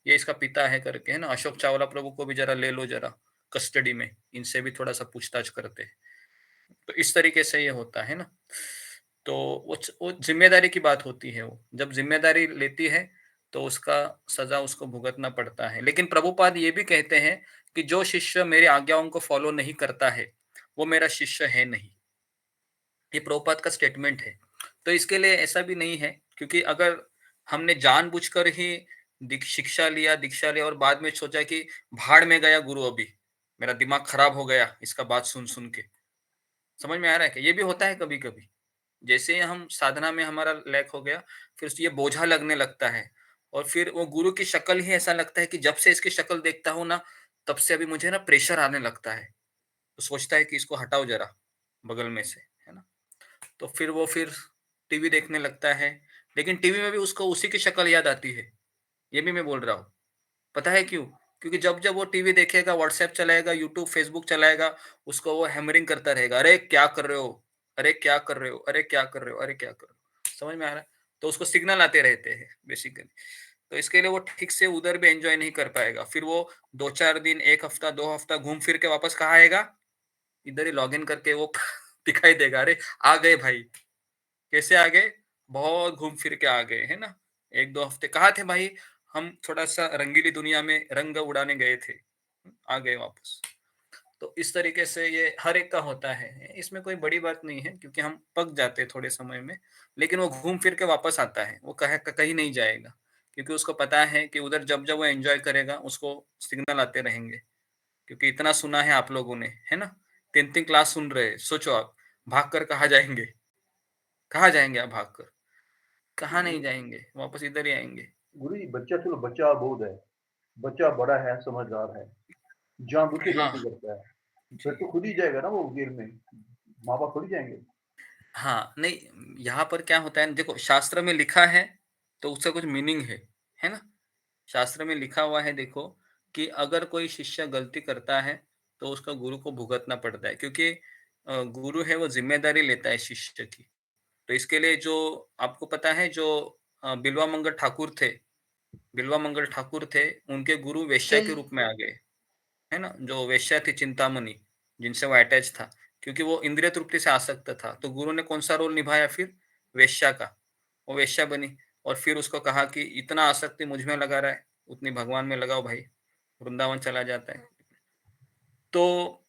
Speaker 2: ये इसका पिता है करके, है ना। अशोक चावला प्रभु को भी जरा ले लो जरा कस्टडी में, इनसे भी थोड़ा सा पूछताछ करते हैं। तो इस तरीके से ये होता है ना। तो वो जिम्मेदारी की बात होती है। वो जब जिम्मेदारी लेती है तो उसका सजा उसको भुगतना पड़ता है। लेकिन प्रभुपाद ये भी कहते हैं कि जो शिष्य मेरी आज्ञाओं को फॉलो नहीं करता है वो मेरा शिष्य है नहीं। ये प्रभुपाद का स्टेटमेंट है। तो इसके लिए ऐसा भी नहीं है, क्योंकि अगर हमने जानबूझकर ही शिक्षा लिया, दीक्षा लिया और बाद में सोचा कि भाड़ में गया गुरु, अभी मेरा दिमाग खराब हो गया इसका बात सुन सुन के, समझ में आ रहा है क्या? ये भी होता है कभी कभी। जैसे ही हम साधना में हमारा लैक हो गया, फिर ये बोझा लगने लगता है और फिर वो गुरु की शक्ल ही ऐसा लगता है कि जब से इसकी शक्ल देखता हूं ना, तब से अभी मुझे ना प्रेशर आने लगता है। तो सोचता है कि इसको हटाओ जरा बगल में से, है ना। तो फिर टीवी देखने लगता है, लेकिन टीवी में भी उसको उसी की शक्ल याद आती है। ये भी मैं बोल रहा हूँ। पता है क्यों? क्योंकि जब जब वो टीवी देखेगा, व्हाट्सएप चलाएगा, यूट्यूब फेसबुक चलाएगा, उसको वो हैमरिंग करता रहेगा, अरे क्या कर रहे हो, अरे क्या कर रहे हो, अरे क्या कर रहे हो, अरे क्या कर रहे हो। समझ में आ रहा है? तो उसको सिग्नल आते रहते हैं बेसिकली। तो इसके लिए वो ठीक से उधर भी एंजॉय नहीं कर पाएगा। फिर वो 2-4 दिन, 1 हफ्ता, 2 हफ्ता घूम फिर के वापस कहाँ आएगा? इधर ही लॉग इन करके वो दिखाई देगा, अरे आ गए भाई। कैसे आ गए? बहुत घूम फिर के आ गए, है ना। 1-2 हफ्ते कहाँ थे भाई? हम थोड़ा सा रंगीली दुनिया में रंग उड़ाने गए थे, आ गए वापस। तो इस तरीके से ये हर एक का होता है, इसमें कोई बड़ी बात नहीं है, क्योंकि हम पक जाते हैं थोड़े समय में। लेकिन वो घूम फिर के वापस आता है, वो कहीं नहीं जाएगा, क्योंकि उसको पता है कि उधर जब जब वो एंजॉय करेगा उसको सिग्नल आते रहेंगे। क्योंकि इतना सुना है आप लोगों ने, है ना। 3-3 क्लास सुन रहे हैं, सोचो आप भाग कर कहाँ जाएंगे? कहाँ जाएंगे आप भाग कर? कहाँ नहीं जाएंगे, वापस इधर ही आएंगे।
Speaker 3: गुरु जी, बच्चा चलो बच्चा बोध है, बच्चा बड़ा है, समझदार है, जानबूझ के
Speaker 2: हाँ
Speaker 3: गलती करता है, फिर तो खुद ही जाएगा ना वो गेम में, माँ बाप थोड़ी जाएंगे।
Speaker 2: हाँ, नहीं, यहाँ पर क्या होता है, देखो शास्त्र में लिखा है तो उसका कुछ मीनिंग है ना। शास्त्र में लिखा हुआ है, देखो, कि अगर कोई शिष्य गलती करता है तो उसका गुरु को भुगतना पड़ता है, क्योंकि गुरु है वो जिम्मेदारी लेता है शिष्य की। तो इसके लिए जो आपको पता है, जो बिल्वा मंगल ठाकुर थे, बिल्वा मंगल ठाकुर थे, उनके गुरु वेश्या के रूप में आ गए, है ना। जो वेश्या थी चिंतामणि, जिनसे वो अटैच था, क्योंकि वो इंद्रिय तृप्ति से आसक्त था, तो गुरु ने कौन सा रोल निभाया फिर? वेश्या का। वो वेश्या बनी और फिर उसको कहा कि इतना आसक्ति मुझ में लगा रहा है, उतनी भगवान में लगाओ भाई, वृंदावन चला जाता है। तो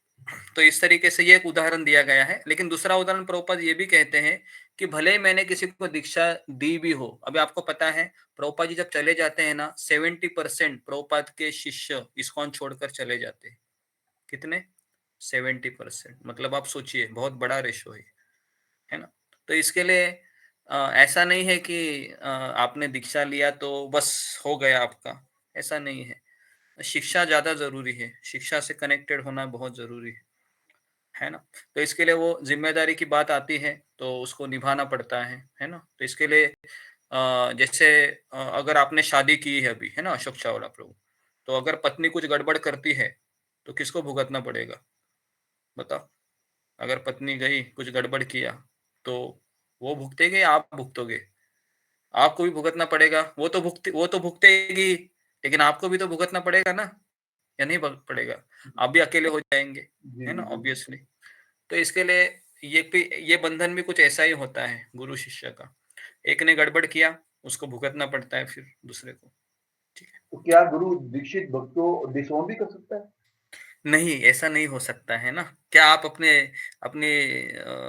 Speaker 2: इस तरीके से ये एक उदाहरण दिया गया है। लेकिन दूसरा उदाहरण प्रभुपाद ये भी कहते हैं कि भले ही मैंने किसी को दीक्षा दी भी हो, अभी आपको पता है प्रभुपाद जी जब चले जाते हैं ना, 70% प्रभुपाद के शिष्य इस्कॉन छोड़कर चले जाते हैं। कितने? 70%। मतलब आप सोचिए, बहुत बड़ा रेशो है ना। तो इसके लिए ऐसा नहीं है कि आपने दीक्षा लिया तो बस हो गया आपका, ऐसा नहीं है। शिक्षा ज्यादा जरूरी है, शिक्षा से कनेक्टेड होना बहुत जरूरी है ना। तो इसके लिए वो जिम्मेदारी की बात आती है तो उसको निभाना पड़ता है ना। तो इसके लिए जैसे अगर आपने शादी की है अभी, है ना, अशोक चावला प्रभु, तो अगर पत्नी कुछ गड़बड़ करती है तो किसको भुगतना पड़ेगा? बताओ। अगर पत्नी गई कुछ गड़बड़ किया तो वो भुगतेगी, आप भुगतोगे? आपको भी भुगतना पड़ेगा। वो तो भुगतेगी, लेकिन आपको भी तो भुगतना पड़ेगा ना, या नहीं पड़ेगा? आप भी अकेले हो जाएंगे,
Speaker 3: जी
Speaker 2: है ना,
Speaker 3: जी जी।
Speaker 2: ऑब्वियसली। तो इसके लिए ये बंधन भी कुछ ऐसा ही होता है गुरु शिष्य का। एक ने गड़बड़ किया, उसको भुगतना पड़ता है फिर दूसरे को।
Speaker 3: तो क्या गुरु दीक्षित भक्त को डिसोन भी कर सकता है?
Speaker 2: नहीं, ऐसा नहीं हो सकता है ना। क्या आप अपने अपनी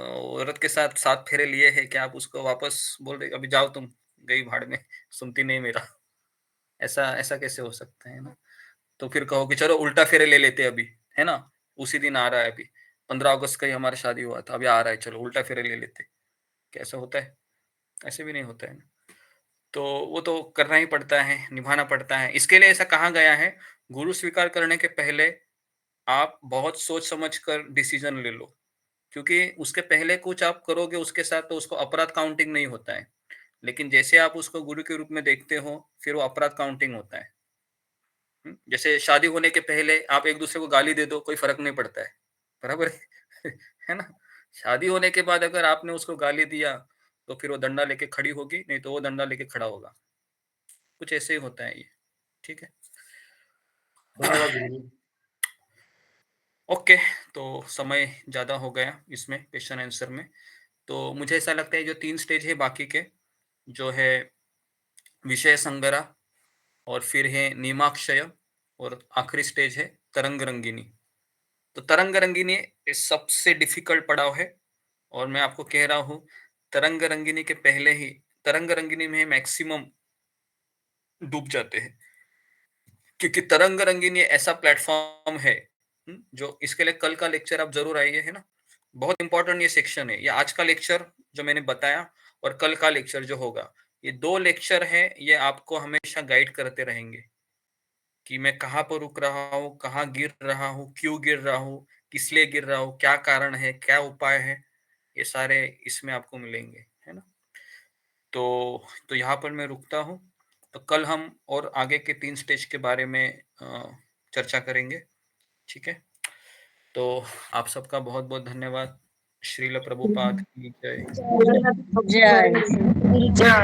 Speaker 2: औरत के साथ 7 फेरे लिए हैं, क्या आप उसको वापस बोल रहे अभी जाओ तुम, गई भाड़ में, सुनती नहीं मेरा? ऐसा ऐसा कैसे हो सकता है ना। तो फिर कहो कि चलो उल्टा फेरे ले लेते अभी, है ना, उसी दिन आ रहा है, अभी 15 अगस्त का ही हमारा शादी हुआ था, अभी आ रहा है, चलो उल्टा फेरे ले लेते। कैसा होता है? ऐसे भी नहीं होता है ना। तो वो तो करना ही पड़ता है, निभाना पड़ता है। इसके लिए ऐसा कहा गया है, गुरु स्वीकार करने के पहले आप बहुत सोच समझ कर डिसीजन ले लो, क्योंकि उसके पहले कुछ आप करोगे उसके साथ तो उसको अपराध काउंटिंग नहीं होता है। लेकिन जैसे आप उसको गुरु के रूप में देखते हो, फिर वो अपराध काउंटिंग होता है। जैसे शादी होने के पहले आप एक दूसरे को गाली दे दो, कोई फर्क नहीं पड़ता है, बराबर है है ना। शादी होने के बाद अगर आपने उसको गाली दिया तो फिर वो डंडा लेके खड़ी होगी, नहीं तो वो डंडा लेके खड़ा होगा। कुछ ऐसे ही होता है ये, ठीक है।
Speaker 3: धन्यवाद गुरु जी।
Speaker 2: ओके, तो समय ज्यादा हो गया इसमें क्वेश्चन आंसर में। तो मुझे ऐसा लगता है जो 3 स्टेज है बाकी के, जो है विषय संग्रह, और फिर है नियमाक्षय और आखिरी स्टेज है तरंग रंगिनी। तो तरंग रंगिनी सबसे डिफिकल्ट पड़ाव है और मैं आपको कह रहा हूं तरंग रंगिनी के पहले ही तरंग रंगिनी में मैक्सिमम डूब जाते हैं, क्योंकि तरंग रंगिनी ऐसा प्लेटफॉर्म है जो इसके लिए कल का लेक्चर आप जरूर आइए, है ना। बहुत इंपॉर्टेंट ये सेक्शन है, ये आज का लेक्चर जो मैंने बताया और कल का लेक्चर जो होगा, ये 2 लेक्चर है, ये आपको हमेशा गाइड करते रहेंगे कि मैं कहाँ पर रुक रहा हूँ, कहाँ गिर रहा हूँ, क्यों गिर रहा हूँ, किस लिए गिर रहा हूँ, क्या कारण है, क्या उपाय है, ये सारे इसमें आपको मिलेंगे, है ना। तो यहाँ पर मैं रुकता हूँ। तो कल हम और आगे के 3 स्टेज के बारे में चर्चा करेंगे, ठीक है। तो आप सबका बहुत बहुत धन्यवाद। श्रील प्रभुपाद की जय।
Speaker 5: जय